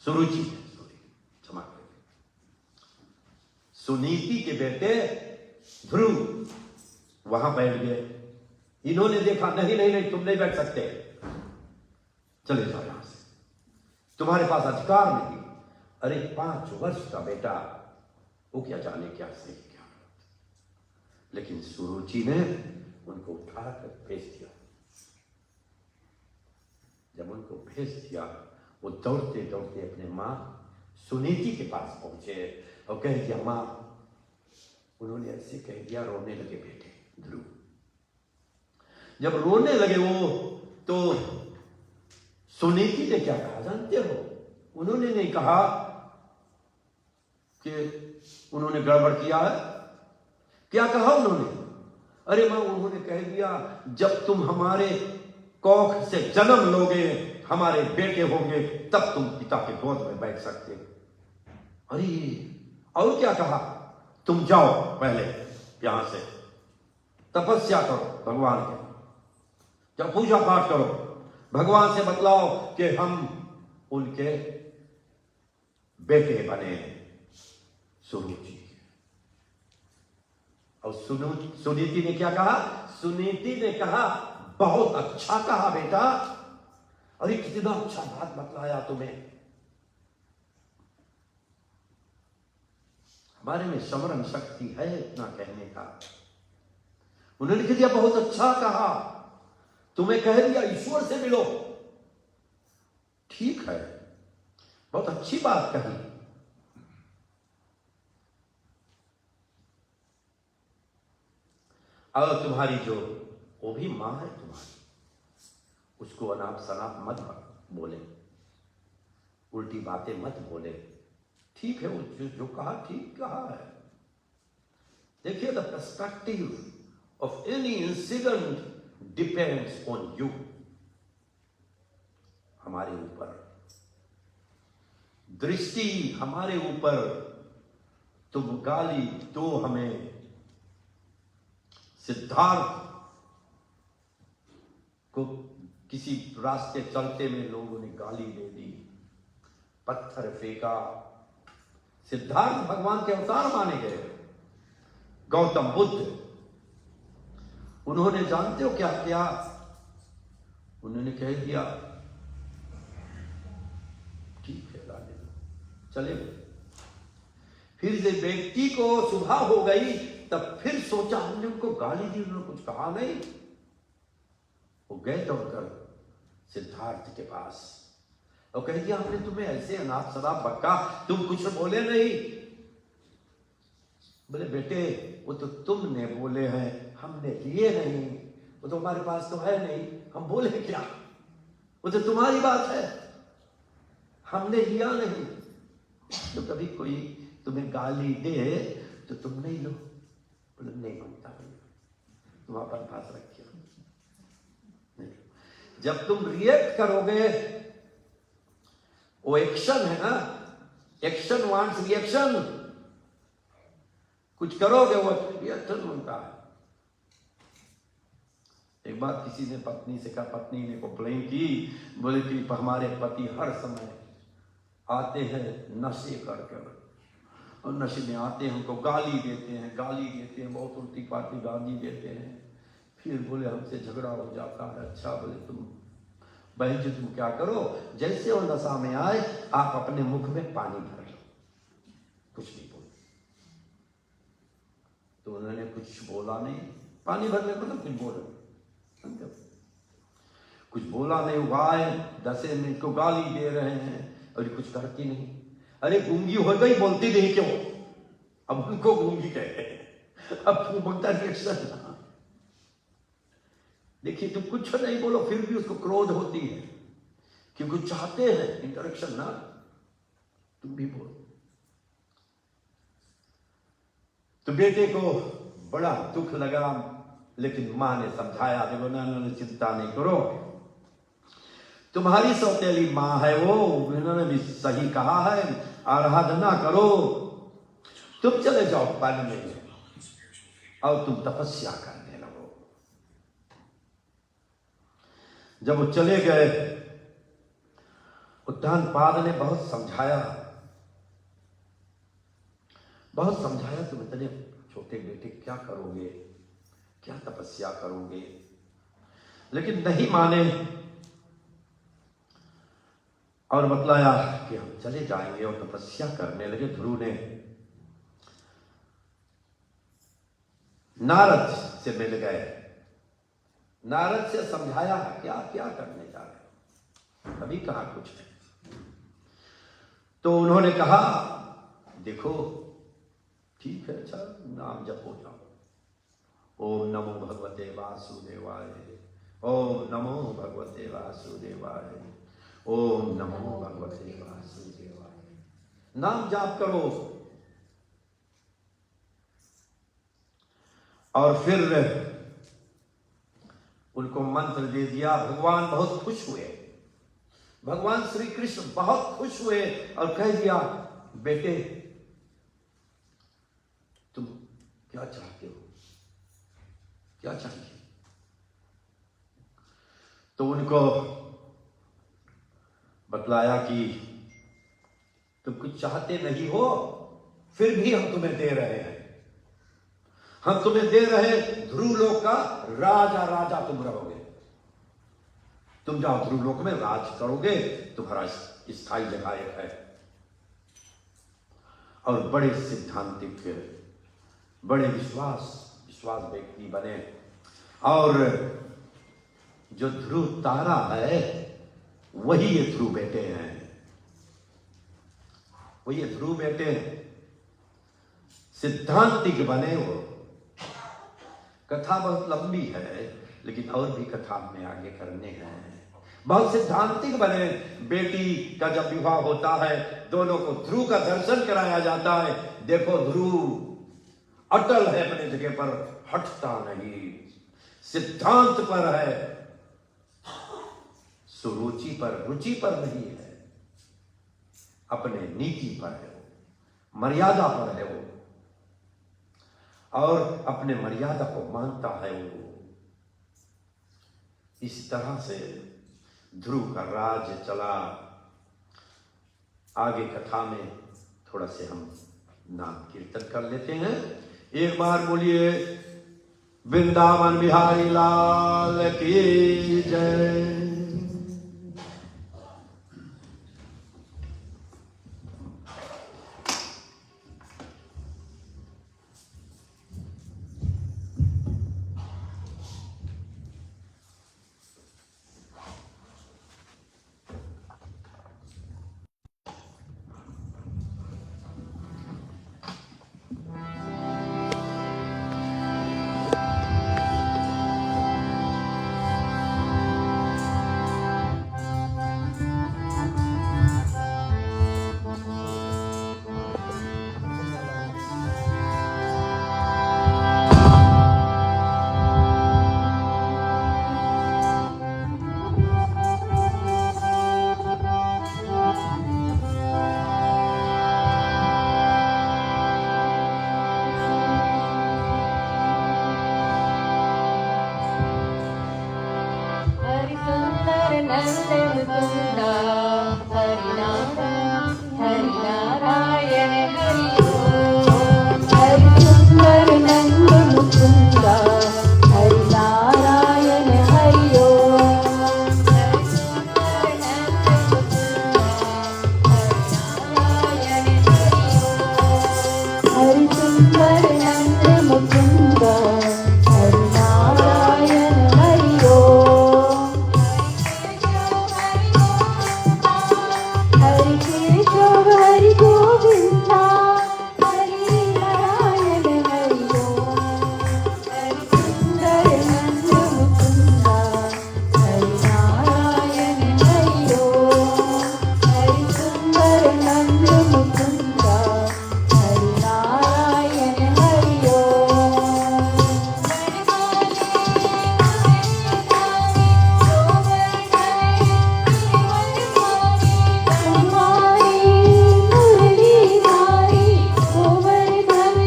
[SPEAKER 1] सुरुचि, क्षमा करें, सुनीति के बेटे ध्रुव वहां बैठ गए। इन्होंने देखा, नहीं नहीं नहीं, तुम नहीं बैठ सकते, चले जाओ यहां से, तुम्हारे पास अधिकार नहीं। अरे 5 वर्ष का बेटा, वो क्या जाने क्या सही क्या गलत। लेकिन सुरुचि ने उनको उठाकर भेज दिया। जब उनको भेज दिया, वो दौड़ते दौड़ते अपने मां सुनीति के पास पहुंचे और कह दिया, मां, उन्होंने ऐसे कह दिया। रोने लगे बेटे ध्रुव। जब रोने लगे वो, तो सुनीति ने क्या कहा जानते हो? उन्होंने नहीं कहा कि उन्होंने गड़बड़ किया है। क्या कहा उन्होंने? अरे मां, उन्होंने कह दिया, जब तुम हमारे कोख से जन्म लोगे, हमारे बेटे होंगे, तब तुम पिता के गोद में बैठ सकते। अरे, और क्या कहा? तुम जाओ पहले यहां से, तपस्या करो भगवान के, जब पूजा पाठ करो, भगवान से बतलाओ कि हम उनके बेटे बने सुरुचि। और सुनीति ने क्या कहा? सुनीति ने कहा, बहुत अच्छा कहा बेटा, अरे कितना अच्छा बात बतलाया तुम्हें। हमारे में स्मरण शक्ति है इतना कहने का। उन्होंने कह दिया, बहुत अच्छा कहा, तुम्हें कह दिया ईश्वर से मिलो। ठीक है, बहुत अच्छी बात कही। और तुम्हारी जो वो भी मां है तुम्हारी, उसको अनाप शनाप मत बोले, उल्टी बातें मत बोले। ठीक है, वो जो कहा ठीक कहा है। देखिए, the perspective of any incident depends on you. हमारे ऊपर दृष्टि, हमारे ऊपर। तुम गाली दो हमें। सिद्धार्थ को किसी रास्ते चलते में लोगों ने गाली दे दी, पत्थर फेंका। सिद्धार्थ भगवान के अवतार माने गए। गौतम बुद्ध, उन्होंने जानते हो क्या किया? उन्होंने कह दिया, ठीक है, गाली दो, चले गए। फिर जब व्यक्ति को सुबह हो गई, तब फिर सोचा, हमने उनको गाली दी, उन्होंने कुछ कहा नहीं। वो गए दौड़कर सिद्धार्थ के पास और कह दिया, हमने तुम्हें ऐसे अनाप शनाप बक्का, तुम कुछ बोले नहीं। बोले, बेटे, वो तो तुमने बोले हैं, हमने लिए नहीं। वो तो हमारे पास तो है नहीं, हम बोले क्या? वो तो तुम्हारी बात है, हमने लिया नहीं। तो कभी कोई तुम्हें गाली दे तो तुम नहीं लो। बोले, नहीं मानता भैया, तुम अपन पास रखिए। जब तुम रिएक्ट करोगे, वो एक्शन है ना, एक्शन वांट्स रिएक्शन। कुछ करोगे वो रिएक्शन बनता है। एक बार किसी ने पत्नी से कहा, पत्नी ने कंप्लेन की, बोले कि हमारे पति हर समय आते हैं नशे कर और नशे में आते हैं, उनको गाली देते हैं, बहुत उल्टी पाल्टी गाली देते हैं। फिर बोले, हमसे झगड़ा हो जाता है। अच्छा, बोले, तुम बहन जी, तुम क्या करो, जैसे वो नशा में आए, आप अपने मुख में पानी भर लो, कुछ नहीं बोले। तो उन्होंने कुछ बोला नहीं, पानी भरने को तो कुछ बोल रहे, समझो? कुछ बोला नहीं, वाय 10 मिनट को गाली दे रहे हैं और कुछ करती नहीं। अरे गूंगी हो गई, बोलती नहीं क्यों? अब उनको गूंगी कहे, अब बोलता रिएक्शन। देखिए तुम कुछ नहीं बोलो फिर भी उसको क्रोध होती है, क्योंकि चाहते हैं इंटरेक्शन ना, तुम भी बोलो। तो बेटे को बड़ा दुख लगा, लेकिन मां ने समझाया, देखो ना, चिंता नहीं करो, तुम्हारी सौतेली मां है वो, उन्होंने भी सही कहा है, आराधना करो, तुम चले जाओ वन में और तुम तपस्या करने लगो। जब वो चले गए, उद्यानपाद ने बहुत समझाया, तुम इतने छोटे बेटे क्या करोगे, क्या तपस्या करोगे, लेकिन नहीं माने और बतलाया कि हम चले जाएंगे और तपस्या करने लगे। ध्रुव ने नारद से मिल गए, नारद से समझाया क्या क्या करने जा रहे हो, अभी कहा कुछ नहीं। तो उन्होंने कहा देखो ठीक है, अच्छा नाम जपो जाओ, ओम नमो भगवते वासुदेवाय, ओम नमो भगवते वासुदेवाय, ओम नमो भगवते वासुदेवाय, नाम जाप करो। और फिर उनको मंत्र दे दिया। भगवान बहुत खुश हुए, भगवान श्री कृष्ण बहुत खुश हुए और कह दिया बेटे तुम क्या चाहते हो, क्या चाहिए? तो उनको बतलाया कि तुम कुछ चाहते नहीं हो, फिर भी हम तुम्हें दे रहे हैं, हम तुम्हें दे रहे ध्रुव लोक का राजा तुम रहोगे, तुम जाओ ध्रुव लोक में राज करोगे, तुम्हारा स्थायी जगह है। और बड़े सिद्धांतिक, बड़े विश्वास व्यक्ति बने। और जो ध्रुव तारा है वही ये ध्रुव बेटे हैं, वही ये ध्रुव बेटे हैं, सिद्धांतिक बने। वो कथा बहुत लंबी है, लेकिन और भी कथा हमें आगे करने हैं। बहुत सिद्धांतिक बने। बेटी का जब विवाह होता है, दोनों को ध्रुव का दर्शन कराया जाता है। देखो ध्रुव अटल है अपने जगह पर, हटता नहीं, सिद्धांत पर है, सुरुचि पर, रुचि पर नहीं है, अपने नीति पर है, मर्यादा पर है वो, और अपने मर्यादा को मानता है वो। इस तरह से ध्रुव का राज्य चला। आगे कथा में थोड़ा से हम नाम कीर्तन कर लेते हैं। एक बार बोलिए वृंदावन बिहारी लाल की जय।
[SPEAKER 3] हरि सुंदर नंद मुकुंद हरि
[SPEAKER 2] नंद मुकुंद हरि नारायण हरि ओम। तुम्हारी मुरलीधारी गोवर्धन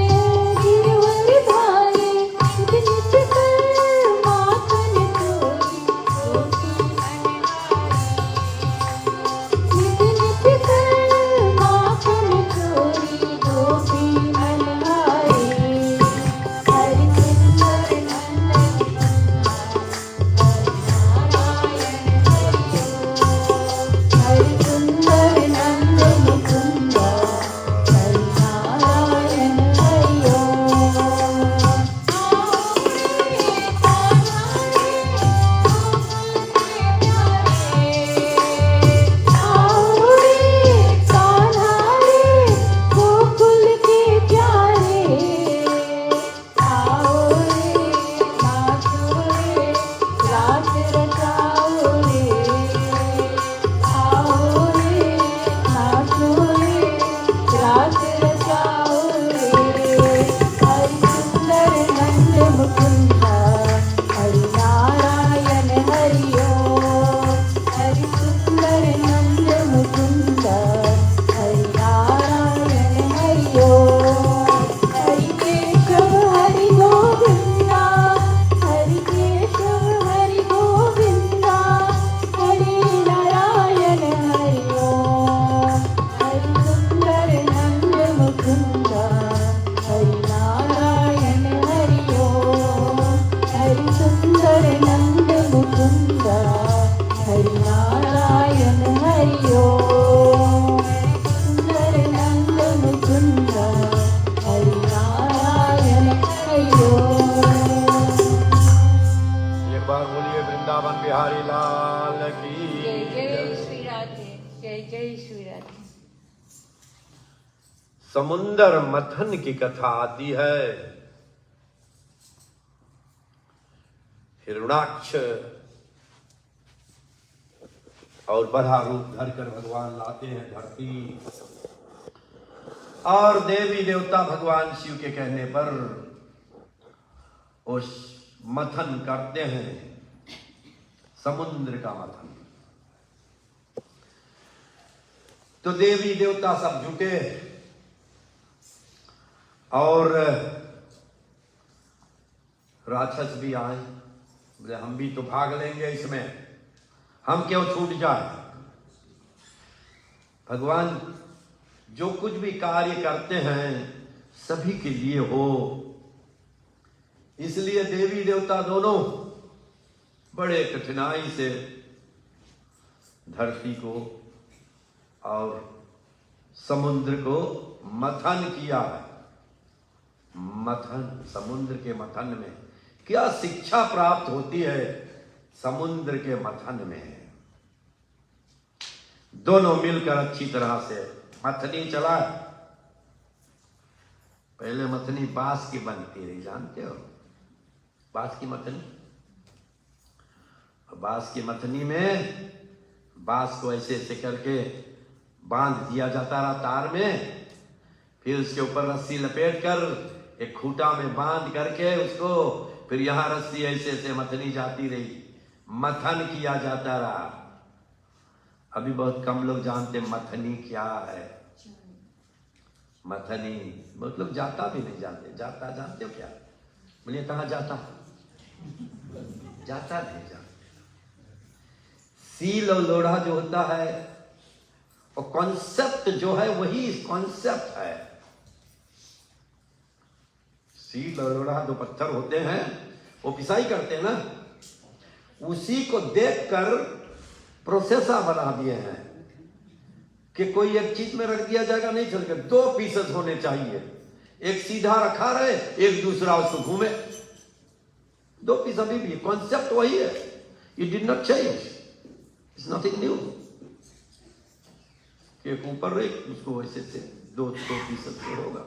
[SPEAKER 2] गिरवरधारी नित नित कर माखन चोरी गोपी नित नित कर माखन चोरी गोपी मनहारी हरि सुंदर नंदन हरि सुंदर नंद मुकुंद हरि नारायण हरि आओ रे कान्हा रे गोकुल के प्यारे आओ रे नाचो रे रास रचाओ रे आओ रे नाचो रे रास रचाओ रे हरि सुंदर नंद मुकुंद हरि नारायण हरि ओम। हरि सुंदर नंद मुकुंद हरि नारायण हरि ओम। हरि केशव हरि गोविंदा हरि केशव हरि गोविंदा हरि नारायण हरि ओम। हरि सुंदर नंद मुकुंद हरि नारायण हरि ओम। हरि सुंदर नंद मुकुंद हरि नारायण हरि ओम। सुंदर नंद मुकुंद हरि नारायण हरि ओम।
[SPEAKER 1] एक बार बोलिए वृंदावन बिहारी लाल की
[SPEAKER 2] जय जय श्री राधे जय जय श्री राधे।
[SPEAKER 1] समुंदर मथन की कथा आती है। हिरणाक्ष और बड़ा रूप धरकर भगवान लाते हैं धरती, और देवी देवता भगवान शिव के कहने पर उस मथन करते हैं, समुद्र का मथन। तो देवी देवता सब जुटे और राक्षस भी आए, बोले हम भी तो भाग लेंगे इसमें, हम क्यों छूट जाए। भगवान जो कुछ भी कार्य करते हैं सभी के लिए हो, इसलिए देवी देवता दोनों बड़े कठिनाई से धरती को और समुद्र को मथन किया है। मथन, समुद्र के मथन में क्या शिक्षा प्राप्त होती है। समुद्र के मथन में दोनों मिलकर अच्छी तरह से मथनी चला। पहले मथनी बांस की बनती रही, जानते हो बांस की मथनी। बांस की मथनी में बांस को ऐसे ऐसे करके बांध दिया जाता रहा तार में, फिर उसके ऊपर रस्सी लपेट कर एक खूंटा में बांध करके उसको फिर यहां रस्सी ऐसे ऐसे मथनी जाती रही, मथन किया जाता रहा। अभी बहुत कम लोग जानते मथनी क्या है। मथनी बहुत लोग जाता भी नहीं जानते। जाता जानते हो क्या? बोलिए कहाँ जाता? जाता नहीं जानते। सील और लोढ़ा जो होता है और कॉन्सेप्ट जो है वही कॉन्सेप्ट है। सील और लोढ़ा दो पत्थर होते हैं, वो पिसाई करते हैं ना, उसी को देखकर प्रोसेसर बना दिए हैं कि कोई एक चीज में रख दिया जाएगा नहीं चलेगा, दो पीसेस होने चाहिए, एक सीधा रखा रहे एक दूसरा उसको घूमे, दो पीस अभी भी कॉन्सेप्ट वही है। It did not change, it's nothing new. एक ऊपर रहे उसको वैसे से दो पीसेस से होगा।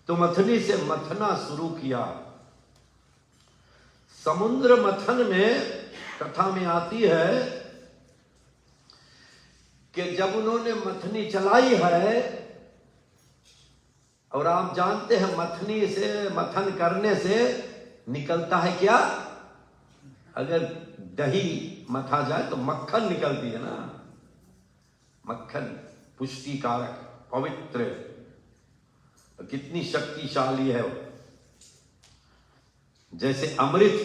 [SPEAKER 1] तो मथनी से मथना शुरू किया। समुद्र मथन में कथा में आती है कि जब उन्होंने मथनी चलाई है, और आप जानते हैं मथनी से, मथन करने से निकलता है क्या? अगर दही मथा जाए तो मक्खन निकलती है ना, मक्खन पुष्टिकारक, पवित्र, तो कितनी शक्तिशाली है वो। जैसे अमृत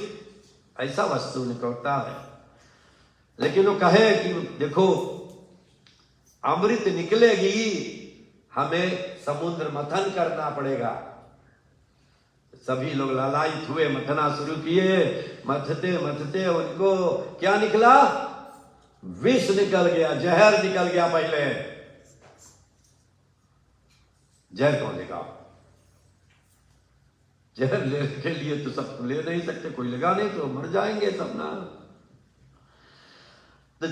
[SPEAKER 1] ऐसा वस्तु निकलता है। लेकिन वो कहे कि देखो अमृत निकलेगी, हमें समुद्र मथन करना पड़ेगा। सभी लोग लालायित हुए, मथना शुरू किए। मथते मथते उनको क्या निकला? विष निकल गया, जहर निकल गया। पहले जहर कौन लेगा? जहर लेने के लिए तो सब ले नहीं सकते, कोई लगा नहीं तो मर जाएंगे सब ना। तो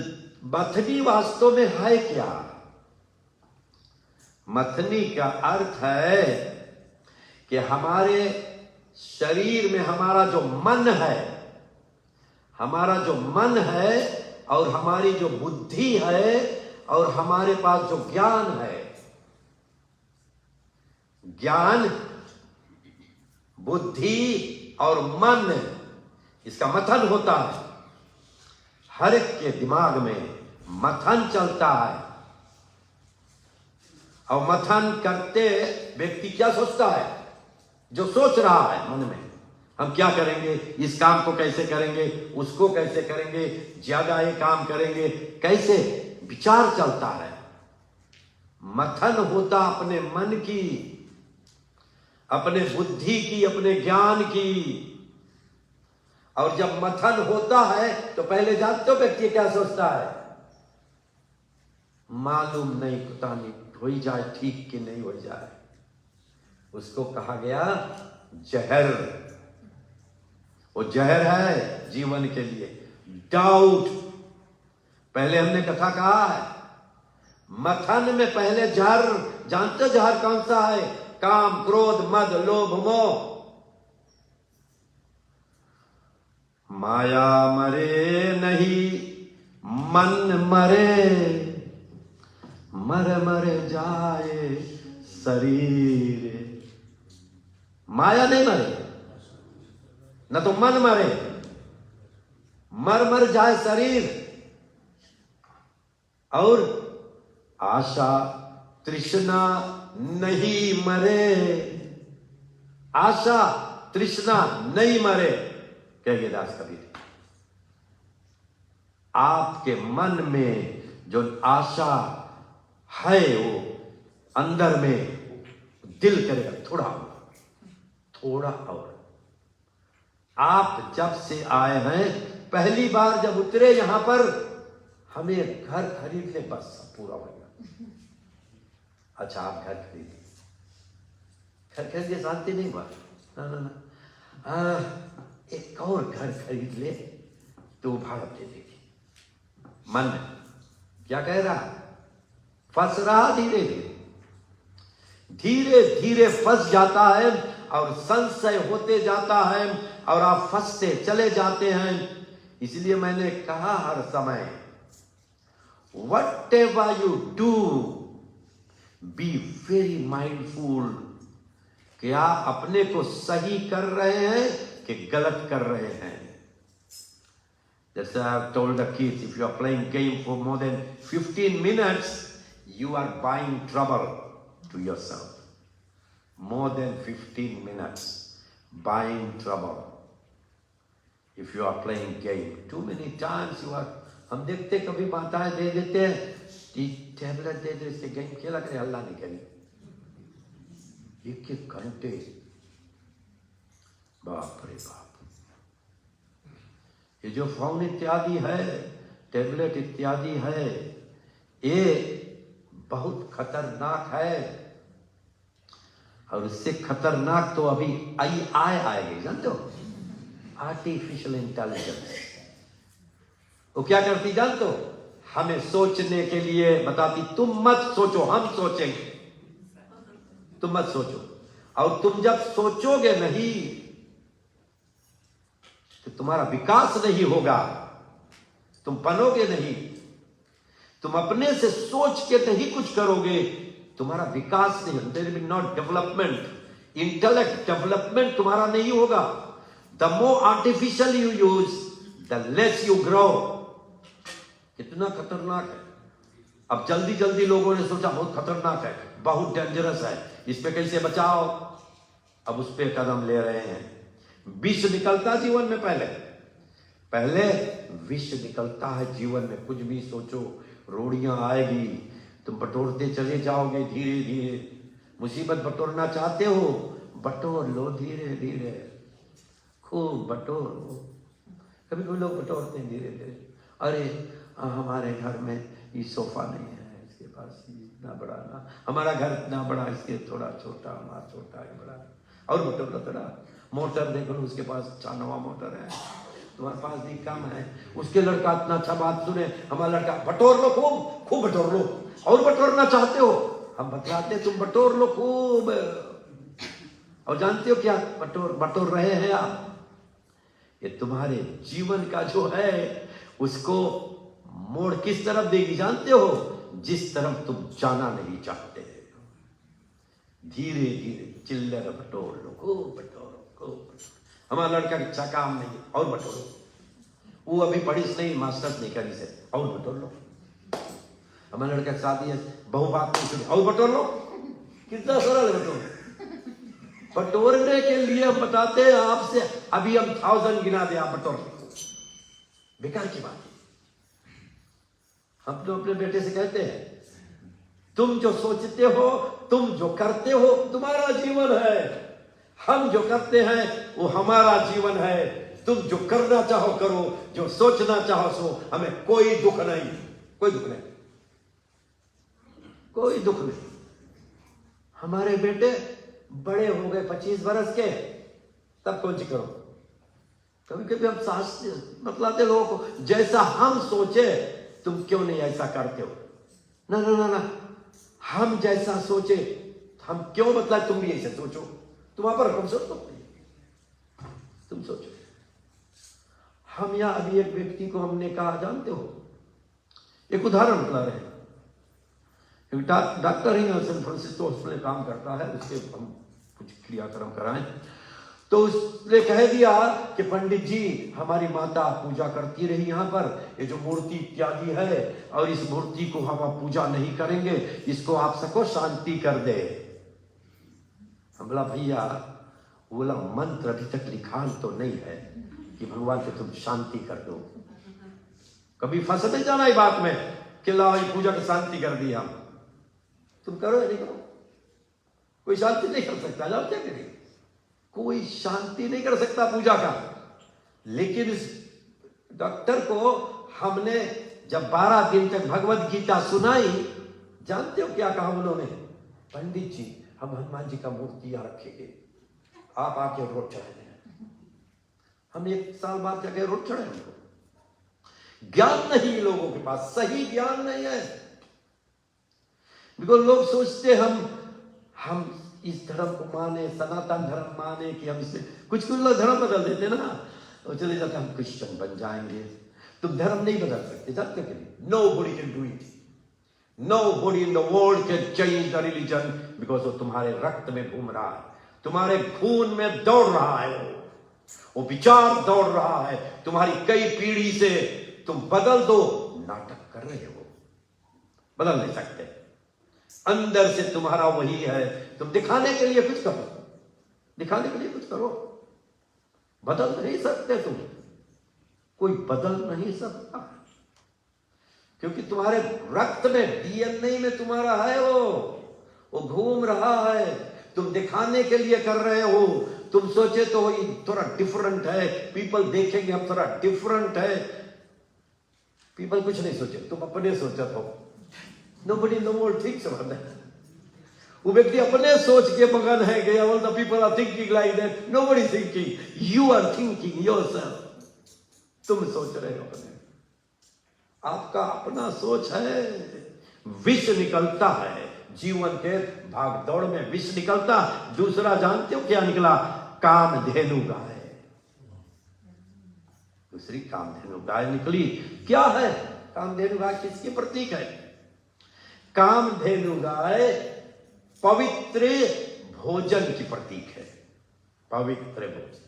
[SPEAKER 1] मथनी वास्तव में है क्या? मथनी का अर्थ है कि हमारे शरीर में हमारा जो मन है, हमारा जो मन है और हमारी जो बुद्धि है और हमारे पास जो ज्ञान है, ज्ञान, बुद्धि और मन, इसका मथन होता है। हर एक के दिमाग में मथन चलता है। और मथन करते व्यक्ति क्या सोचता है? जो सोच रहा है मन में, हम क्या करेंगे, इस काम को कैसे करेंगे, उसको कैसे करेंगे, ज्यादा ये काम करेंगे, कैसे विचार चलता है। मथन होता अपने मन की, अपने बुद्धि की, अपने ज्ञान की। और जब मथन होता है तो पहले जानते हो व्यक्ति क्या सोचता है? मालूम नहीं, पता नहीं हो ही जाए ठीक कि नहीं हो जाए। उसको कहा गया जहर। वो जहर है जीवन के लिए, डाउट। पहले हमने कथा कहा है, मथन में पहले जहर, जानते जहर कौन सा है? काम, क्रोध, मद, लोभ, मोह। माया मरे नहीं, मन मरे, मर मर जाए शरीर। माया नहीं मरे, न तो मन मरे, मर मर जाए शरीर। और आशा तृष्णा नहीं मरे, आशा तृष्णा नहीं मरे, कहेंगे दास कबीर। आपके मन में जो आशा है वो अंदर में दिल करेगा थोड़ा और, थोड़ा और। आप जब से आए हैं, पहली बार जब उतरे यहां पर, हमें घर खरीद ले, बस पूरा हो गया। अच्छा आप घर खरीदिए, घर खरीदिए, शांति नहीं बात, ना ना ना, एक और घर खरीद ले तो भाड़ा दे देगी। मन क्या कह रहा? फंस रहा, धीरे धीरे धीरे धीरे फंस जाता है और संशय होते जाता है और आप फंसते चले जाते हैं। इसलिए मैंने कहा हर समय, whatever you do, be very mindful। क्या अपने को सही कर रहे हैं कि गलत कर रहे हैं? जैसे I told the kids, if you are playing game for more than 15 minutes, you are buying trouble to yourself. More than 15 minutes, buying trouble. If you are playing game, too many times you are, हम देखते कभी माताएं दे देते हैं, टैबलेट दे दे, इससे गेम खेला करे, हल्ला नहीं करी। एक एक घंटे, बाप रे बाप। ये जो फोन इत्यादि है, टैबलेट इत्यादि है, ये बहुत खतरनाक है। और इससे खतरनाक तो अभी आएगी, जानते हो? Artificial intelligence. वो क्या करती जानते हो? हमें सोचने के लिए बताती, तुम मत सोचो, हम सोचेंगे, तुम मत सोचो। और तुम जब सोचोगे नहीं तो तुम्हारा विकास नहीं होगा, तुम बनोगे नहीं। तुम अपने से सोच के नहीं कुछ करोगे, तुम्हारा विकास नहीं होगा, there will not development, intellect development तुम्हारा नहीं होगा। The more artificial you use the less you grow. कितना खतरनाक है। अब जल्दी जल्दी लोगों ने सोचा बहुत खतरनाक है, बहुत डेंजरस है, इस पे कैसे बचाओ, अब उस पे कदम ले रहे हैं। विष निकलता जीवन में, पहले विष निकलता है जीवन में। कुछ भी सोचो, रोड़ियां आएगी, तुम बटोरते चले जाओगे धीरे धीरे। मुसीबत बटोरना चाहते हो, बटोर लो धीरे धीरे, खूब बटोर। कभी कभी लोग बटोरते हैं धीरे धीरे। अरे हमारे घर में ये सोफा नहीं है, इसके पास इतना बड़ा ना, हमारा घर इतना बड़ा, इसके थोड़ा छोटा, हमारा छोटा है बड़ा, और बटोर थोड़ा। मोटर देखो उसके पास अच्छा नवा मोटर है, तुम्हारे पास भी कम है। उसके लड़का इतना अच्छा बात सुने, हमारा लड़का बटोर लो, खूब खूब बटोर लो। और बटोरना चाहते हो, हम बतलाते तुम बटोर लो खूब। और जानते हो क्या बटोर रहे हैं आप? ये तुम्हारे जीवन का जो है उसको मोड़ किस तरफ देगी जानते हो? जिस तरफ तुम जाना नहीं चाहते। धीरे धीरे चिल्लर बटोर लो, खूब बटोरो, खूब बटोरो। हमारा लड़का अच्छा काम नहीं, और बटोरो। वो अभी पढ़ी नहीं, मास्टर्स नहीं करी से, और बटोर लो। हमारा लड़का शादी है, बहु बात नहीं सुनी, और बटोर लो। कितना सरल है बटोर। बटोरने के लिए हम बताते हैं आपसे, अभी हम 1000 गिना दे, आप बटोर लो। बेकार की बात। हम तो अपने बेटे से कहते हैं, तुम जो सोचते हो, तुम जो करते हो, तुम्हारा जीवन है। हम जो करते हैं वो हमारा जीवन है। तुम जो करना चाहो करो, जो सोचना चाहो सो, हमें कोई दुख नहीं, कोई दुख नहीं, कोई दुख नहीं। हमारे बेटे बड़े हो गए 25 बरस के, तब कौन सी करो। कभी कभी हम शास्त्र बतलाते लोगों को, जैसा हम सोचे तुम क्यों नहीं ऐसा करते हो। ना ना ना ना, हम जैसा सोचे हम क्यों बतलाए, तुम भी ऐसे सोचो। तुम्हारा पर हम सोचो, तुम सोचो। हम या अभी एक व्यक्ति को हमने कहा, जानते हो, एक उदाहरण बता रहे हैं। एक डॉक्टर ही सैन फ्रांसिस्को हॉस्पिटल काम करता है, उसके हम कुछ क्रियाक्रम कराएं, तो उसने कह दिया कि पंडित जी हमारी माता पूजा करती रही यहाँ पर, ये जो मूर्ति इत्यादि है, और इस मूर्ति को हम अब पूजा नहीं करेंगे, इसको आप सबको शांति कर दे। हम बोला भैया, बोला मंत्र अभी तक लिखान तो नहीं है कि भगवान से तुम शांति कर दो। कभी फंस नहीं जाना इस बात में कि लाओ ये पूजा की शांति कर दी हम। तुम करो या नहीं करो, कोई शांति नहीं कर सकता, जानते कि नहीं? कोई शांति नहीं कर सकता पूजा का। लेकिन इस डॉक्टर को हमने जब 12 दिन तक भगवत गीता सुनाई, जानते हो क्या कहा उन्होंने? पंडित जी हम हनुमान जी का मूर्ति यहां रखेंगे, आप आके रोड चढ़ा दें। हम 1 साल बाद जाके रोड चढ़े। हमको ज्ञान नहीं, लोगों के पास सही ज्ञान नहीं है। बिकॉज लोग सोचते हम इस धर्म को माने, सनातन धर्म माने, कि हम इससे कुछ लोग धर्म बदल देते ना, और चले जाते हम क्रिश्चियन बन जाएंगे। तुम धर्म नहीं बदल सकते, जानते कि नहीं? Nobody can do it. Nobody in the world can change the religion, because वो तुम्हारे रक्त में घूम रहा है, तुम्हारे खून में दौड़ रहा है, वो विचार दौड़ रहा है तुम्हारी कई पीढ़ी से। तुम बदल दो, नाटक कर रहे हो, बदल नहीं सकते। अंदर से तुम्हारा वही है। तुम दिखाने के लिए कुछ करो, दिखाने के लिए कुछ करो, बदल नहीं सकते तुम, कोई बदल नहीं सकता, क्योंकि तुम्हारे रक्त में, डीएनए में तुम्हारा है वो घूम रहा है। तुम दिखाने के लिए कर रहे हो। तुम सोचे तो ये थोड़ा डिफरेंट है, पीपल देखेंगे हम थोड़ा डिफरेंट है। पीपल कुछ नहीं सोचे, तुम अपने सोचा तो। Nobody in the world thinks about that. वो व्यक्ति अपने सोच के मगन है कि all the people are thinking like that. Nobody is thinking. You are thinking yourself. तुम सोच रहे हो अपने, आपका अपना सोच है। विष निकलता है जीवन के भाग दौड़ में, विष निकलता। दूसरा जानते हो क्या निकला? कामधेनु गाय। दूसरी कामधेनु गाय निकली। क्या है कामधेनु गाय किसकी प्रतीक है? कामधेनु गाय पवित्र भोजन की प्रतीक है, पवित्र भोजन।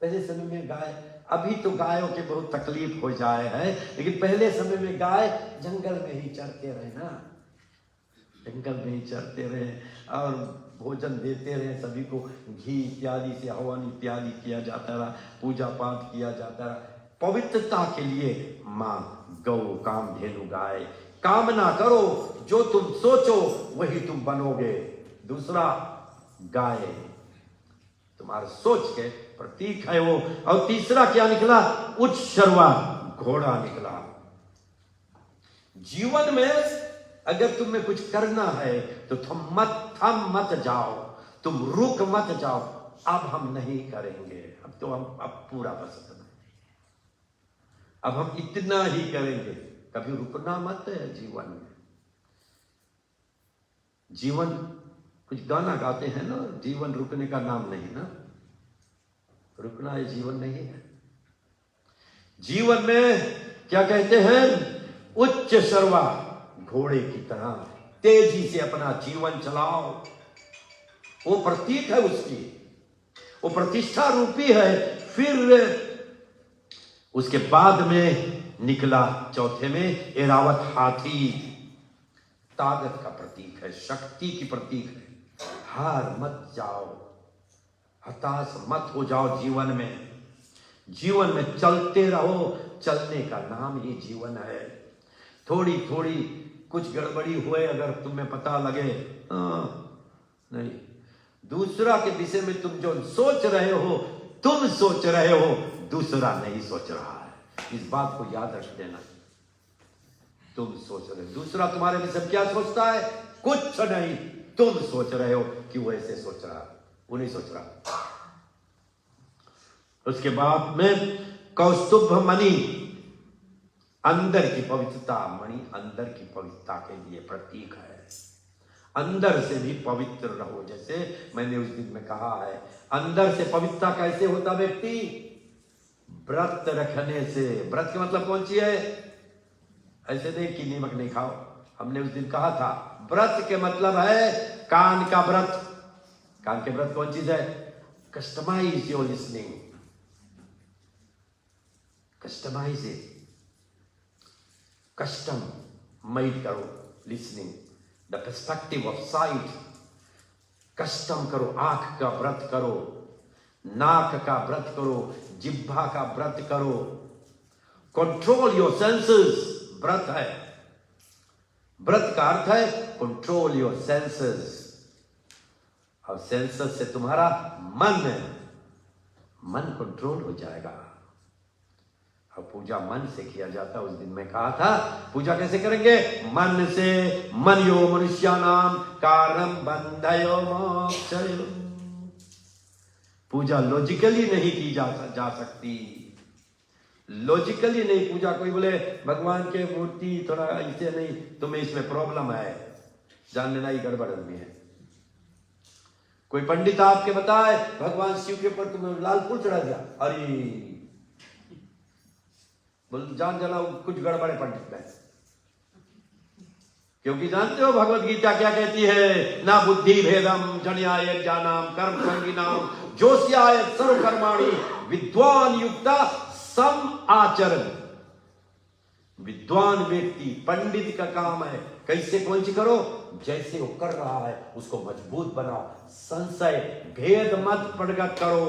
[SPEAKER 1] पहले समय में गाय, अभी तो गायों के बहुत तकलीफ हो जाए है, लेकिन पहले समय में गाय जंगल में ही चरते रहे ना, जंगल में ही चरते रहे और भोजन देते रहे सभी को, घी इत्यादि से हवन इत्यादि किया जाता रहा, पूजा पाठ किया जाता रहा, पवित्रता के लिए मां गौ कामधेनु गाय। कामना करो, जो तुम सोचो वही तुम बनोगे। दूसरा, गाय तुम्हारे सोच के प्रतीक है वो। और तीसरा क्या निकला? उच्च शर्वा, घोड़ा निकला। जीवन में अगर तुम्हें कुछ करना है तो तुम थम मत जाओ, तुम रुक मत जाओ, अब हम नहीं करेंगे, अब तो हम पूरा बस इतना, अब हम इतना ही करेंगे। कभी रुकना मत है जीवन में। जीवन, कुछ गाना गाते हैं ना, जीवन रुकने का नाम नहीं ना, रुकना ये जीवन नहीं है। जीवन में क्या कहते हैं? उच्च शर्वा, घोड़े की तरह तेजी से अपना जीवन चलाओ। वो प्रतीक है उसकी, वो प्रतिष्ठा रूपी है। फिर उसके बाद में निकला चौथे में एरावत हाथी, ताकत का प्रतीक है, शक्ति की प्रतीक है। हार मत जाओ, हताश मत हो जाओ जीवन में। जीवन में चलते रहो, चलने का नाम ही जीवन है। थोड़ी थोड़ी कुछ गड़बड़ी हुए अगर तुम्हें पता लगे, नहीं, दूसरा के विषय में तुम जो सोच रहे हो, तुम सोच रहे हो, दूसरा नहीं सोच रहा है। इस बात को याद रख देना। तुम सोच रहे हो, दूसरा तुम्हारे विषय में क्या सोचता है? कुछ नहीं, तुम सोच रहे हो कि वो ऐसे सोच रहा, वो नहीं सोच रहा। उसके बाद में कौस्तुभ मणि, अंदर की पवित्रता। मणि अंदर की पवित्रता के लिए प्रतीक है। अंदर से भी पवित्र रहो, जैसे मैंने उस दिन में कहा है। अंदर से पवित्रता कैसे होता व्यक्ति? व्रत रखने से। व्रत का मतलब कौन सी है? ऐसे नहीं कि नमक नहीं खाओ, हमने उस दिन कहा था। व्रत के मतलब है कान का व्रत। कान के व्रत कौन चीज है? Customize your listening, customize it, custom made करो listening, the perspective of sight. Custom करो, आंख का व्रत करो, नाक का व्रत करो, जिह्वा का व्रत करो। कंट्रोल योर सेंसेस, व्रत है। व्रत का अर्थ है कंट्रोल योर सेंसेस। और सेंसेस से तुम्हारा मन कंट्रोल हो जाएगा। और पूजा मन से किया जाता है। उस दिन मैं कहा था पूजा कैसे करेंगे? मन से। मन यो मनुष्यानाम कारणम बंधयो मोक्षयो। पूजा लॉजिकली नहीं की जा सकती, लॉजिकली नहीं पूजा। कोई बोले भगवान के मूर्ति थोड़ा ऐसे नहीं, तुम्हें इसमें प्रॉब्लम है, जान लेना ही गड़बड़ में है। कोई पंडित आपके बताए भगवान शिव के ऊपर तुम्हें लाल फूल चढ़ा दिया, अरे बोल जान जाना कुछ गड़बड़ है पंडित में। क्योंकि जानते हो भगवत गीता क्या कहती है? ना बुद्धि भेदम जन्याय ज्ञानाम कर्म संगीनाम जोस्याय सर्वकर्माणि विद्वान युक्ता सम आचरण। विद्वान व्यक्ति, पंडित का काम है कैसे कौन सी करो? जैसे वो कर रहा है उसको मजबूत बनाओ, संशय भेद मत प्रकट करो।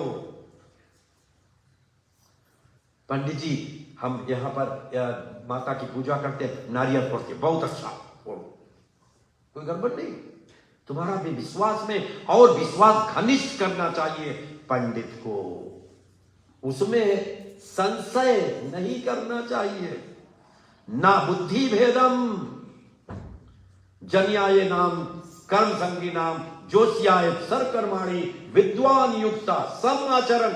[SPEAKER 1] पंडित जी हम यहां पर माता की पूजा करते हैं, नारियल फोड़ के, बहुत अच्छा, कोई गड़बड़ नहीं। तुम्हारा भी विश्वास में और विश्वास घनिष्ठ करना चाहिए पंडित को, उसमें संशय नहीं करना चाहिए। ना बुद्धि भेदम जन्याय नाम कर्म संगी नाम जोस्याय सर्वकर्माणि विद्वान युक्ता सम आचरण।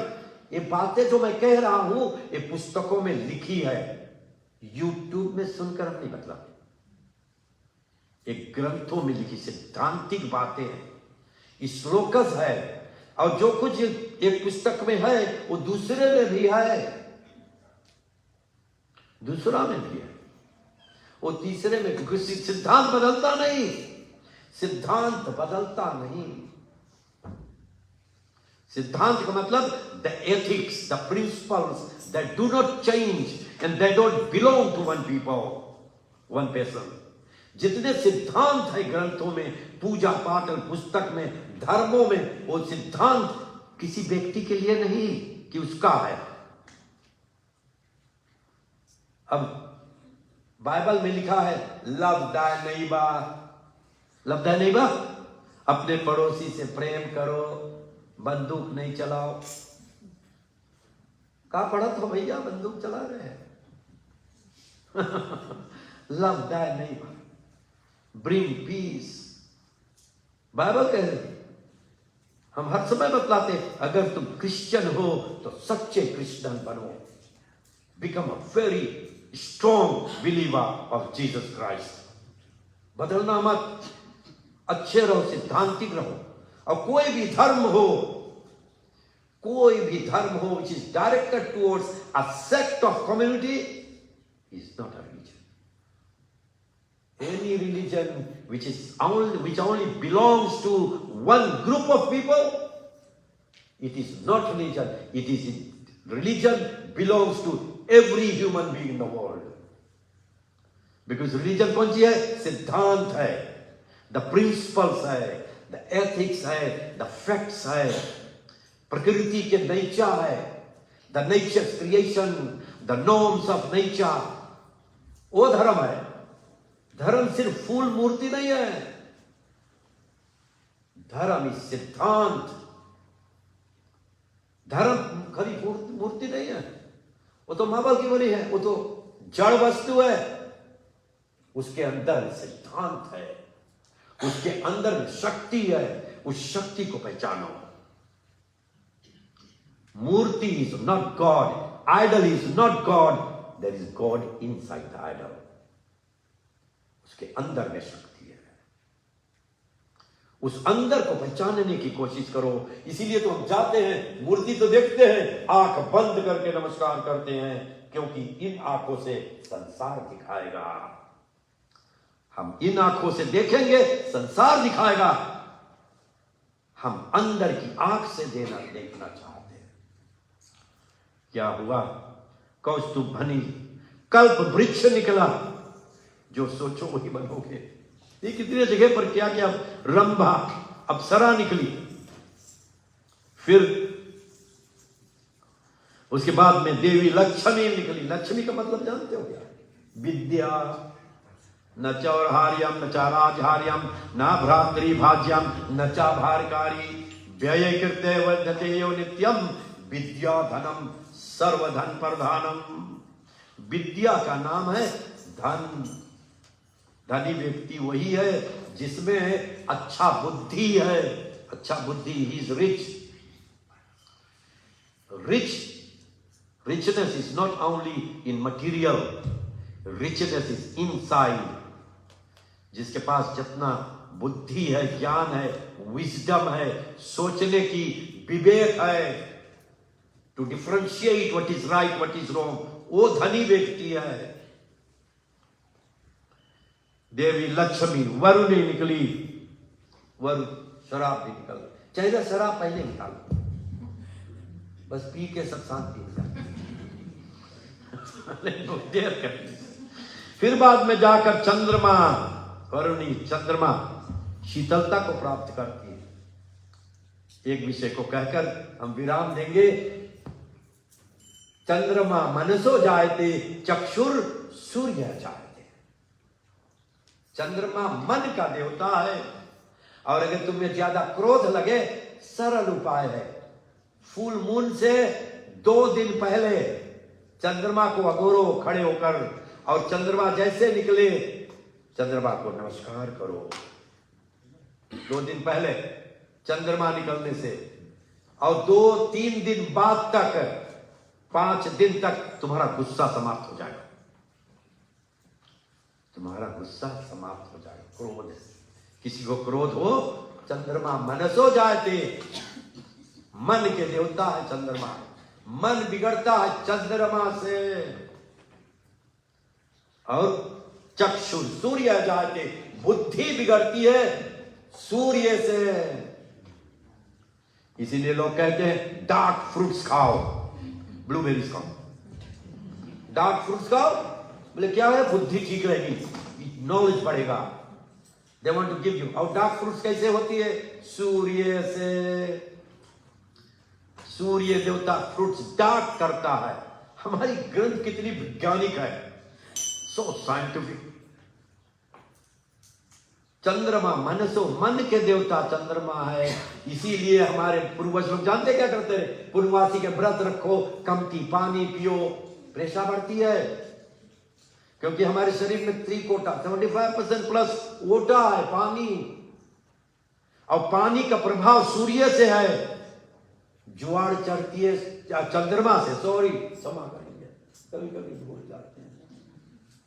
[SPEAKER 1] ये बातें जो मैं कह रहा हूं ये पुस्तकों में लिखी है, यूट्यूब में सुनकर हम नहीं मतलब, एक ग्रंथों में लिखी सिद्धांतिक बातें हैं, श्लोकस है। और जो कुछ एक पुस्तक में है वो दूसरे में भी है, दूसरा में भी है। वो तीसरे में, क्योंकि सिद्धांत बदलता नहीं, सिद्धांत बदलता नहीं। सिद्धांत का मतलब the ethics, the principles that do not change and that don't belong to one people, one person. जितने सिद्धांत है ग्रंथों में, पूजा पाठ और पुस्तक में, धर्मों में, वो सिद्धांत किसी व्यक्ति के लिए नहीं कि उसका है। अब बाइबल में लिखा है लव दाय नेबर, लव दाय नेबर, अपने पड़ोसी से प्रेम करो, बंदूक नहीं चलाओ। कहा पढ़ा तो भैया बंदूक चला रहे हैं। लव दाय नेबर, ब्रिंग पीस, बाइबल कह रही। हम हर समय बतलाते अगर तुम क्रिश्चियन हो तो सच्चे क्रिश्चियन बनो, become a very strong believer of Jesus Christ. बदलना मत, अच्छे रहो, सिद्धांतिक रहो। और कोई भी धर्म हो, कोई भी धर्म हो which is directed towards a sect of community is not a religion. Any religion which only belongs to one group of people, it is not religion. It is religion belongs to every human being in the world. Because religion कौन सी है? सिद्धांत है, the principles है, the ethics है, the facts है, प्रकृति के nature है, the nature's creation, the norms of nature, वो धर्म है। धर्म सिर्फ फूल मूर्ति नहीं है, धर्म इस सिद्धांत। धर्म खाली मूर्ति नहीं है, वो तो मार्बल की बनी है, वो तो जड़ वस्तु है। उसके अंदर सिद्धांत है, उसके अंदर शक्ति है, उस शक्ति को पहचानो। मूर्ति is not God, idol is not God, there is God inside the idol. उसके अंदर में शक्ति है, उस अंदर को पहचानने की कोशिश करो। इसीलिए तो हम जाते हैं, मूर्ति तो देखते हैं, आंख बंद करके नमस्कार करते हैं, क्योंकि इन आंखों से संसार दिखाएगा। हम इन आंखों से देखेंगे, संसार दिखाएगा। हम अंदर की आंख से देखना चाहते हैं। क्या हुआ? कौस्तुभ बनी, कल्प वृक्ष निकला, जो सोचो वही बनोगे। ये कितनी जगह पर क्या क्या, रंभा अप्सरा निकली, फिर उसके बाद में देवी लक्ष्मी निकली। लक्ष्मी का मतलब जानते हो क्या? विद्या। न चौरहार्यम न चाराजहार्यम न भ्रातृ भाज्यम न चा भारकारी व्यय कृत्य वर्धते यो नित्यम विद्या धनम सर्वधन प्रधानम। विद्या का नाम है धन। धनी व्यक्ति वही है जिसमें अच्छा बुद्धि है। अच्छा बुद्धि, he is rich. Richness is not only in material, richness is inside. जिसके पास जितना बुद्धि है, ज्ञान है, विजडम है, सोचने की विवेक है, to differentiate what is right what is wrong, वो धनी व्यक्ति है। देवी लक्ष्मी, वरुणी निकली। वरुण, शराब भी निकल, चाहिए शराब पहले निकालो, बस पी के सब शांति हो जाती। देर कर। फिर बाद में जाकर चंद्रमा, वरुणी चंद्रमा शीतलता को प्राप्त करती है। एक विषय को कहकर हम विराम देंगे। चंद्रमा मनसो जायते चक्षुर सूर्य जायते। चंद्रमा मन का देवता है। और अगर तुम्हें ज्यादा क्रोध लगे, सरल उपाय है, फुल मून से 2 दिन पहले चंद्रमा को अगोरो खड़े होकर, और चंद्रमा जैसे निकले चंद्रमा को नमस्कार करो। 2 दिन पहले चंद्रमा निकलने से, और 2-3 दिन बाद तक, 5 दिन तक तुम्हारा गुस्सा समाप्त हो जाएगा। तुम्हारा गुस्सा समाप्त हो जाएगा। क्रोध, किसी को क्रोध हो, चंद्रमा मनसो जाते, मन के देवता है चंद्रमा। मन बिगड़ता है चंद्रमा से। और चक्षु सूर्य जाते, बुद्धि बिगड़ती है सूर्य से। इसीलिए लोग कहते हैं डार्क फ्रूट्स खाओ, ब्लूबेरीज खाओ, डार्क फ्रूट्स खाओ। बोले क्या है? बुद्धि ठीक रहेगी, नॉलेज बढ़ेगा। They want to give you. और डार्क फ्रूट्स कैसे होती है? सूर्य से। सूर्य देवता फ्रूट्स डार्क करता है। हमारी ग्रंथ कितनी वैज्ञानिक है, सो साइंटिफिक। चंद्रमा मनसो, मन के देवता चंद्रमा है। इसीलिए हमारे पूर्वज लोग जानते क्या करते हैं? पूर्णवासी के व्रत रखो, कमती पानी पियो, प्रेशा बढ़ती है। क्योंकि हमारे शरीर में त्रिकोटा 75% प्लस ओटा है, पानी। और पानी का प्रभाव सूर्य से है। ज्वार चढ़ती है चंद्रमा से। सॉरी, क्षमा करेंगे, कभी कभी भूल जाते हैं,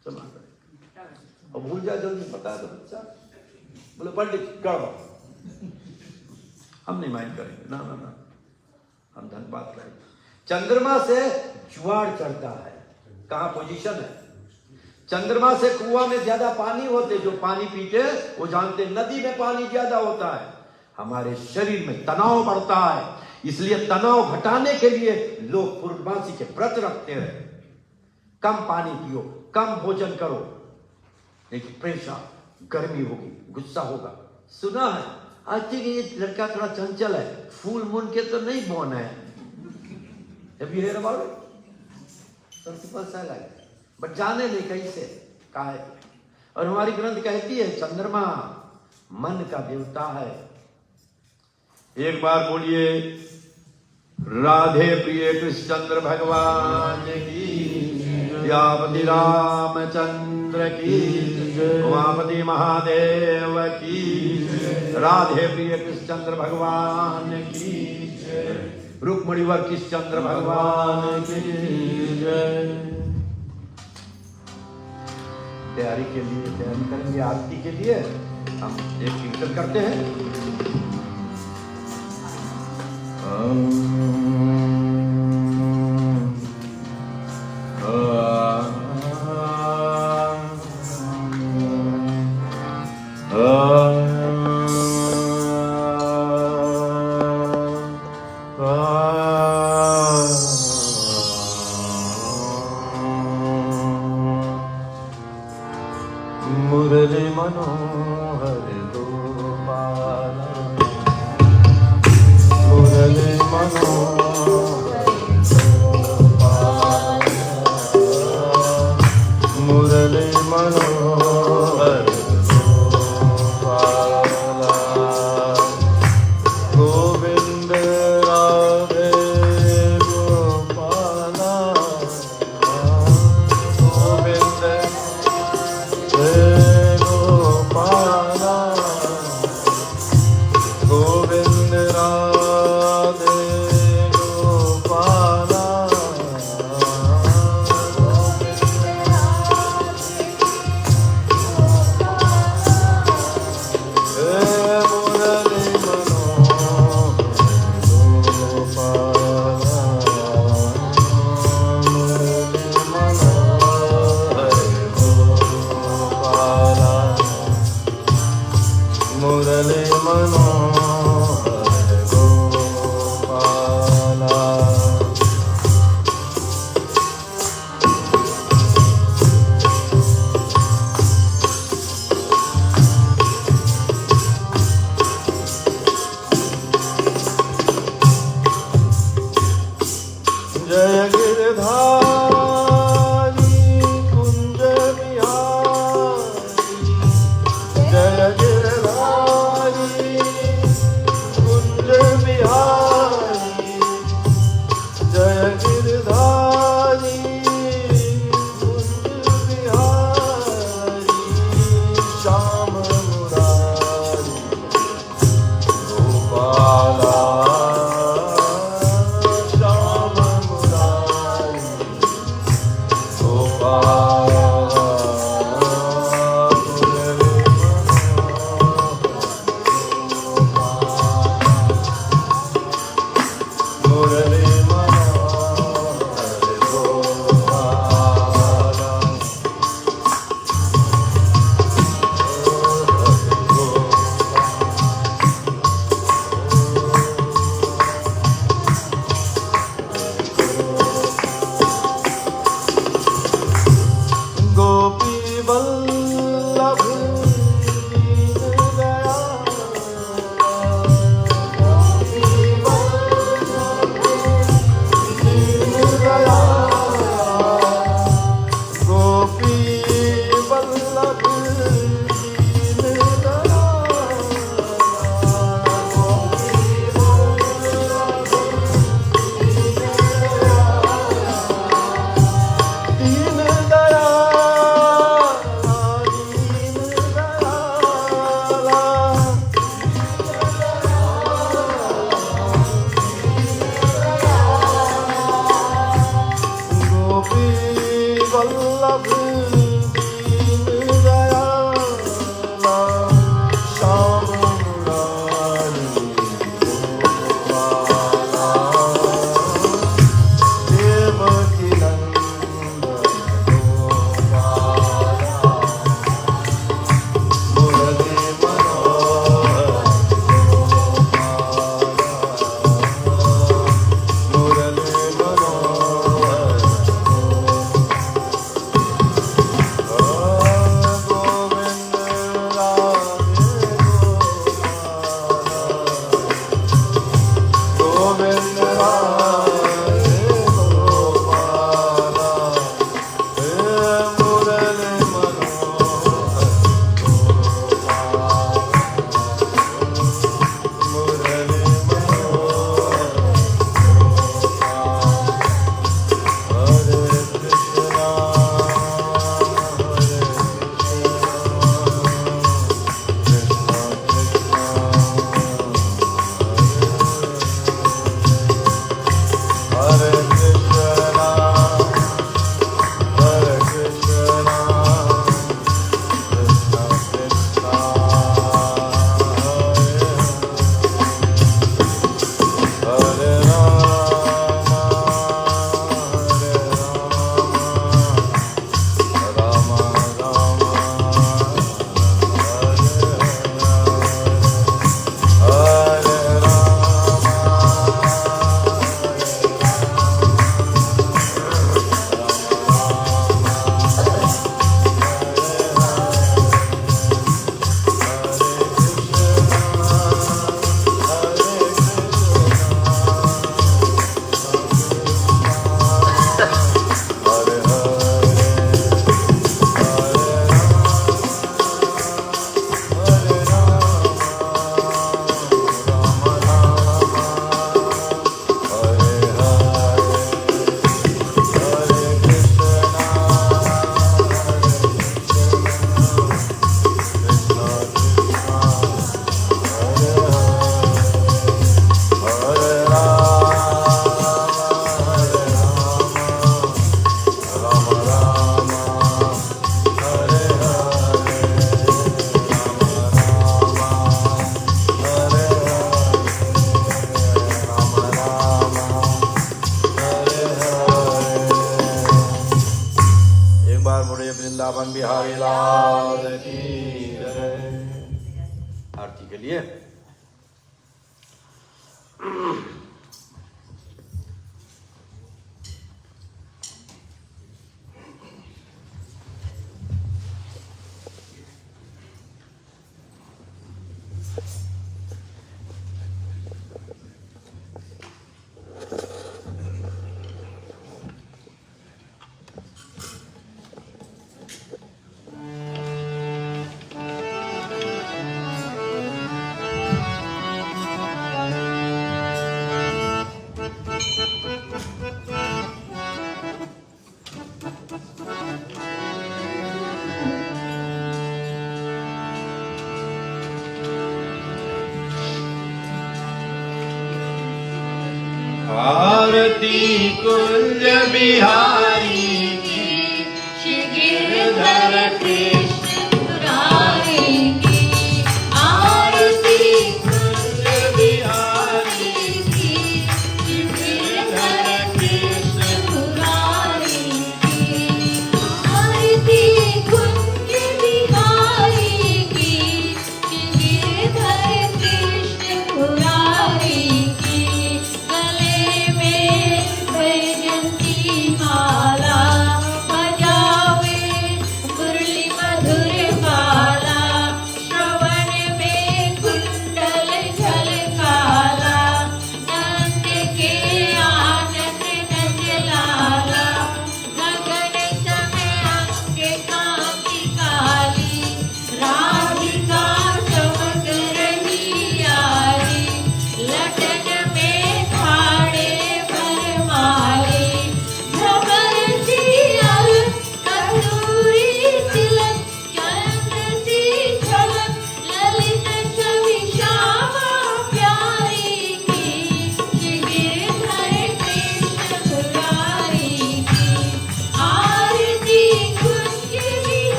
[SPEAKER 1] क्षमा करेंगे। और भूल जाए जल्दी, पता है तो बच्चा बोले पंडित गड़बड़, हम नहीं माइंड करेंगे, ना ना ना, हम धन्यवाद करेंगे। चंद्रमा से ज्वार चढ़ता है। कहां पोजीशन है? चंद्रमा से कुआं में ज्यादा पानी होते, जो पानी पीते वो जानते नदी में पानी ज्यादा होता है। हमारे शरीर में तनाव बढ़ता है, इसलिए तनाव घटाने के लिए लोग पूर्णवासी के व्रत रखते हैं। कम पानी पियो, कम भोजन करो। देखिए प्रेशर, गर्मी होगी, गुस्सा होगा। सुना है आज तक ये लड़का थोड़ा चंचल है, फूल मून के तो नहीं बोन है। Have you heard about it? Some people say like that. But जाने नहीं कैसे, कहा है। और हमारी ग्रंथ कहती है चंद्रमा मन का देवता है। एक बार बोलिए राधे प्रिय कृष्णचंद्र भगवान की, यावती रामचंद्र की, उमापति महादेव की, राधे प्रिय कृष्णचंद्र भगवान की, रुक्मणीवर कृष्णचंद्र भगवान की जय। तैयारी के लिए तैयारी करेंगे, आरती के लिए हम एक कीर्तन करते हैं।
[SPEAKER 3] मुरली मनोहर गोपाल, मुरली मनोहर गोपाल, मुरली मनोहर गोपाल, गोविंद राधे गोपाल, गोविंद गोविंद राधे गोपाल, मुरली मनोहर गोपाल, मुरली मनोहर गोपाल, मुरली मनोहर गोपाल। जय गिरधारी कुंज बिहारी, जय गिरधारी
[SPEAKER 1] वृंदावन बिहारी लाल की जय। आरती के लिए
[SPEAKER 3] आरती कुंज बिहारी की
[SPEAKER 2] श्री गिरधर कृष्ण मुरारी की आरती
[SPEAKER 3] कुंज बिहारी
[SPEAKER 2] की श्री गिरधर कृष्ण मुरारी की आरती कुंज बिहारी की श्री गिरधर कृष्ण मुरारी की गले में बैजंती माला बजावे मुरली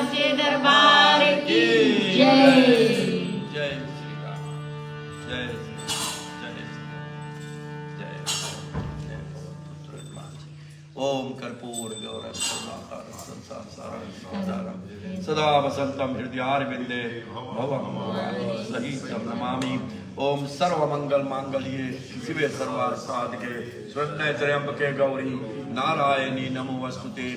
[SPEAKER 2] साचे दरबार की जय।
[SPEAKER 1] जय श्री राम, जय श्री राम, जय श्री राम, जय। ओम कर्पूर गौरव संसार सारं साधारं सदा वसंतम हृदयारविंदे भवं भवानी सहितं नमामि। ओम सर्वमंगल मांगल्ये शिवे सर्वार्थ साधके शरण्ये त्र्यंबके गौरी नारायणी नमोस्तुते।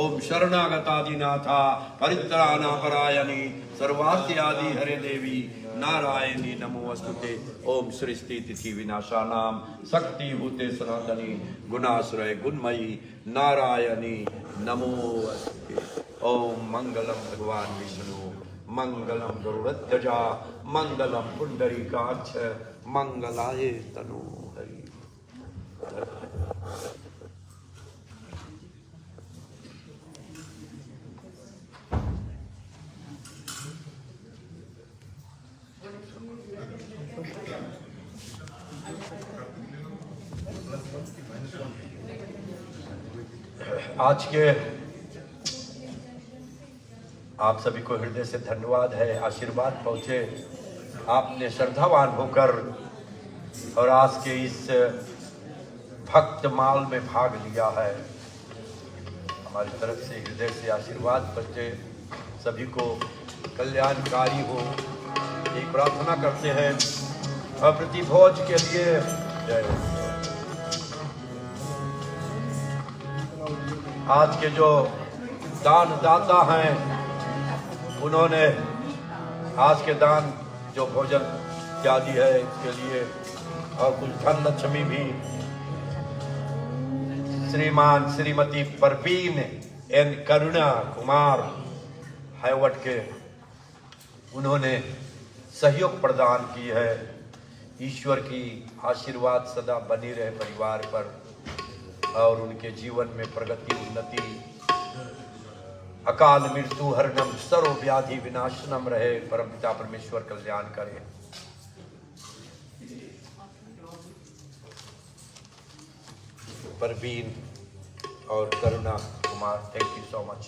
[SPEAKER 1] ओम शरणागतादिनाथा परित्राणापरायणी सर्वार्थ्यादि हरे देवी नारायणी नमोस्तुते। ओम सृष्टि तिथि विनाशानां शक्ति भूते सनातनी गुणाश्रय गुणमयी नारायणी नमोस्तुते। ओम मंगलम भगवान विष्णु मंगलम गरुड़ध्वजा मंगलम पुंडरीकाक्ष मंगलाय तनोहरि। आज के आप सभी को हृदय से धन्यवाद है, आशीर्वाद पहुंचे। आपने श्रद्धावान होकर और आज के इस भक्त माल में भाग लिया है। हमारी तरफ से हृदय से आशीर्वाद पहुंचे, सभी को कल्याणकारी हो एक प्रार्थना करते हैं। और प्रतिभोज के लिए जय। आज के जो दानदाता हैं उन्होंने आज के दान जो भोजन इत्यादि है इसके लिए और कुछ धन लक्ष्मी भी श्रीमान श्रीमती परवीन एन करुणा कुमार हैवट के उन्होंने सहयोग प्रदान की है। ईश्वर की आशीर्वाद सदा बनी रहे परिवार पर और उनके जीवन में प्रगति उन्नति अकाल मृत्यु हरणम सर्व व्याधि विनाशनम रहे। परमपिता परमेश्वर कल्याण करे। परवीन और Karuna Kumar, thank you so much.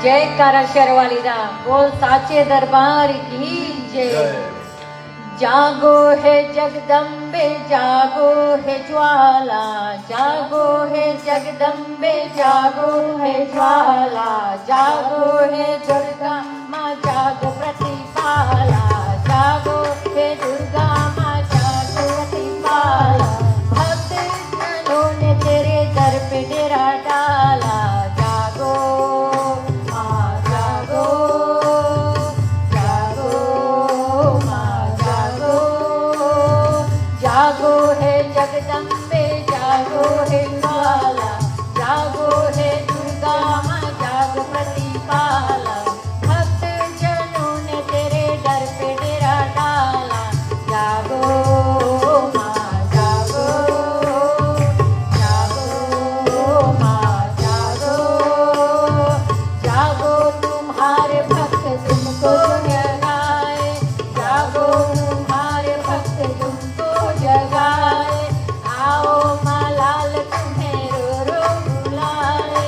[SPEAKER 2] जय कारा शेरवाली दा बोल साचे दरबार की जय। जागो है जगदम्बे जागो है ज्वाला, जागो है जगदम्बे जागो है ज्वाला, जागो है दुर्गा माँ जागो प्रतिपाला, जागो है दुर्गा माँ जागो प्रतिपाला। भक्त जनों ने तेरे दर पे डेरा डाला, जागो माँ जागो, जागो माँ जागो, जागो है जगदम्बे जागो है ज्वाला, जागो है दुर्गा माँ जागो प्रतिपाला। भक्त जनों ने तेरे दर पे डेरा डाला, जागो माँ जागो, जागो माँ जागो, जागो तुम्हारे भक्त तुमको जगाए, जागो तुम्हारे भक्त तुमको जगाए। आओ माँ लाल तुम्हें रो रो बुलाए,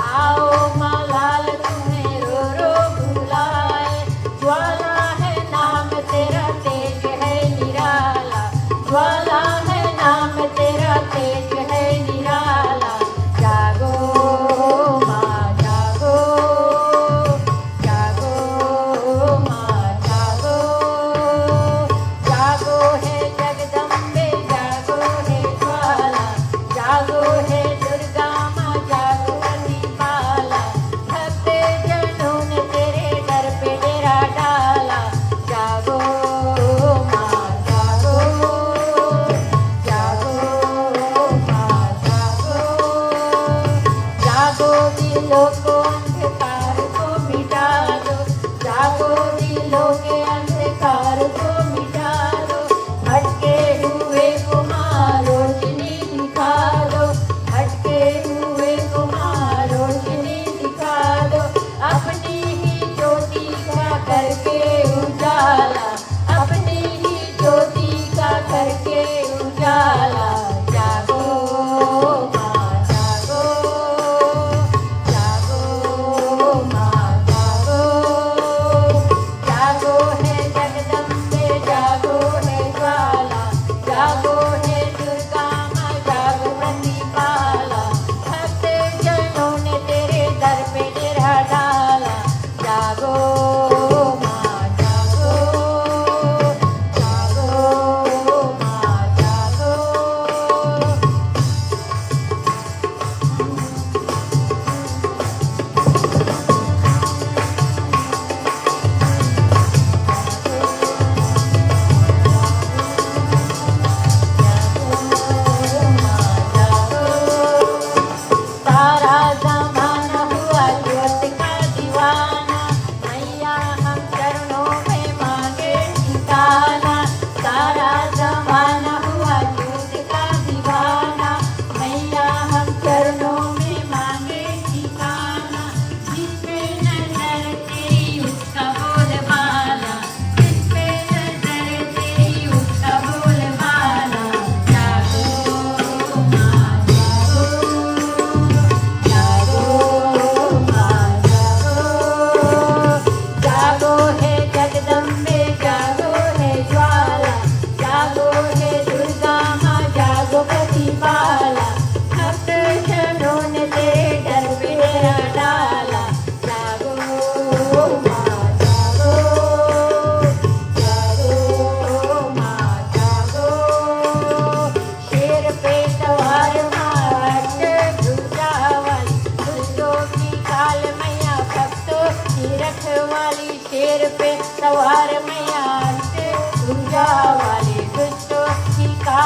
[SPEAKER 2] आओ माँ लाल तुम्हें रो रो बुलाए। ज्वाला है नाम तेरा तेज है निराला, ज्वाला है नाम तेरा तेज है निराला। जागो माँ जागो, जागो माँ जागो, जागो है जगदम्बे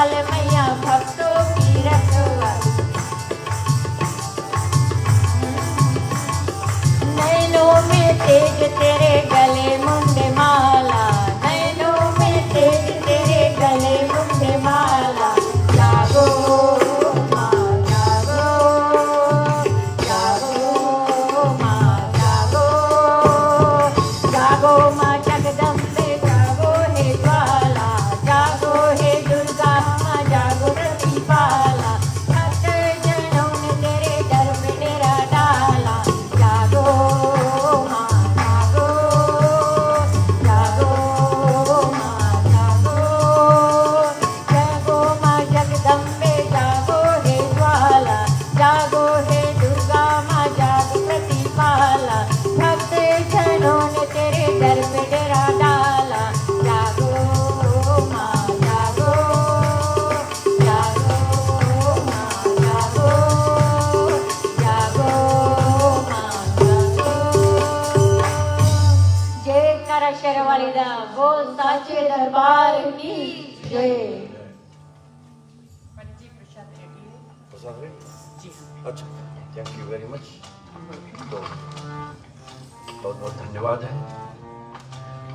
[SPEAKER 2] लाल मैया भक्तों की रखवाली। नैनों में तेज तेरे गले मुंडे माला, नैनों में तेज तेरे गले मुंडे माला। जागो माँ जागो, जागो माँ जागो, जागो माँ जगदम्बे जागो हे ज्वाला, जागो हे दुर्गा माँ जागो प्रतिपाला। भक्त जनों ने तेरे दर पे डेरा डाला। जागो माँ जागो, जागो माँ जागो, जागो माँ जगदम्बे जागो हे ज्वाला, जागो हे दुर्गा माँ जागो प्रतिपाला। भक्त जनों ने तेरे दर पे डेरा डाला। जागो माँ जागो, जागो माँ जागो, जागो माँ जागो। जय करा शेरवाली दा, बोल साचे दरबार की जय।
[SPEAKER 1] अच्छा, थैंक यू वेरी मच। तो बहुत बहुत धन्यवाद है।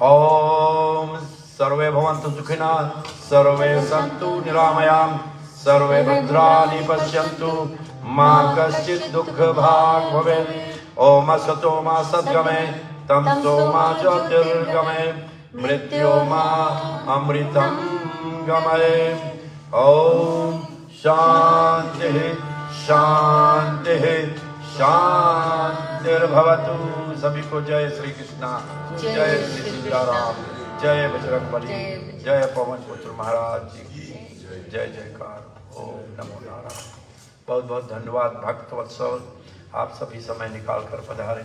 [SPEAKER 1] ओम सर्वे भवन्तु सुखिनः, सर्वे सन्तु निरामयाः, सर्वे भद्राणि पश्यन्तु, मा कश्चित् दुःखभाग् भवेत्। ओम असतो मा सद्गमय, तमसो मा ज्योतिर्गमय, मृत्योर्मा अमृतं गमय। ओम शांति शांति शांतिर्भवतु। सभी को जय श्री कृष्णा, जय श्री सीताराम, जय बजरंगबली, जय पवन पुत्र महाराज जी की जय जयकार। ओम नमो नारायण। बहुत बहुत धन्यवाद भक्त वत्सल, आप सभी समय निकाल कर पधारे।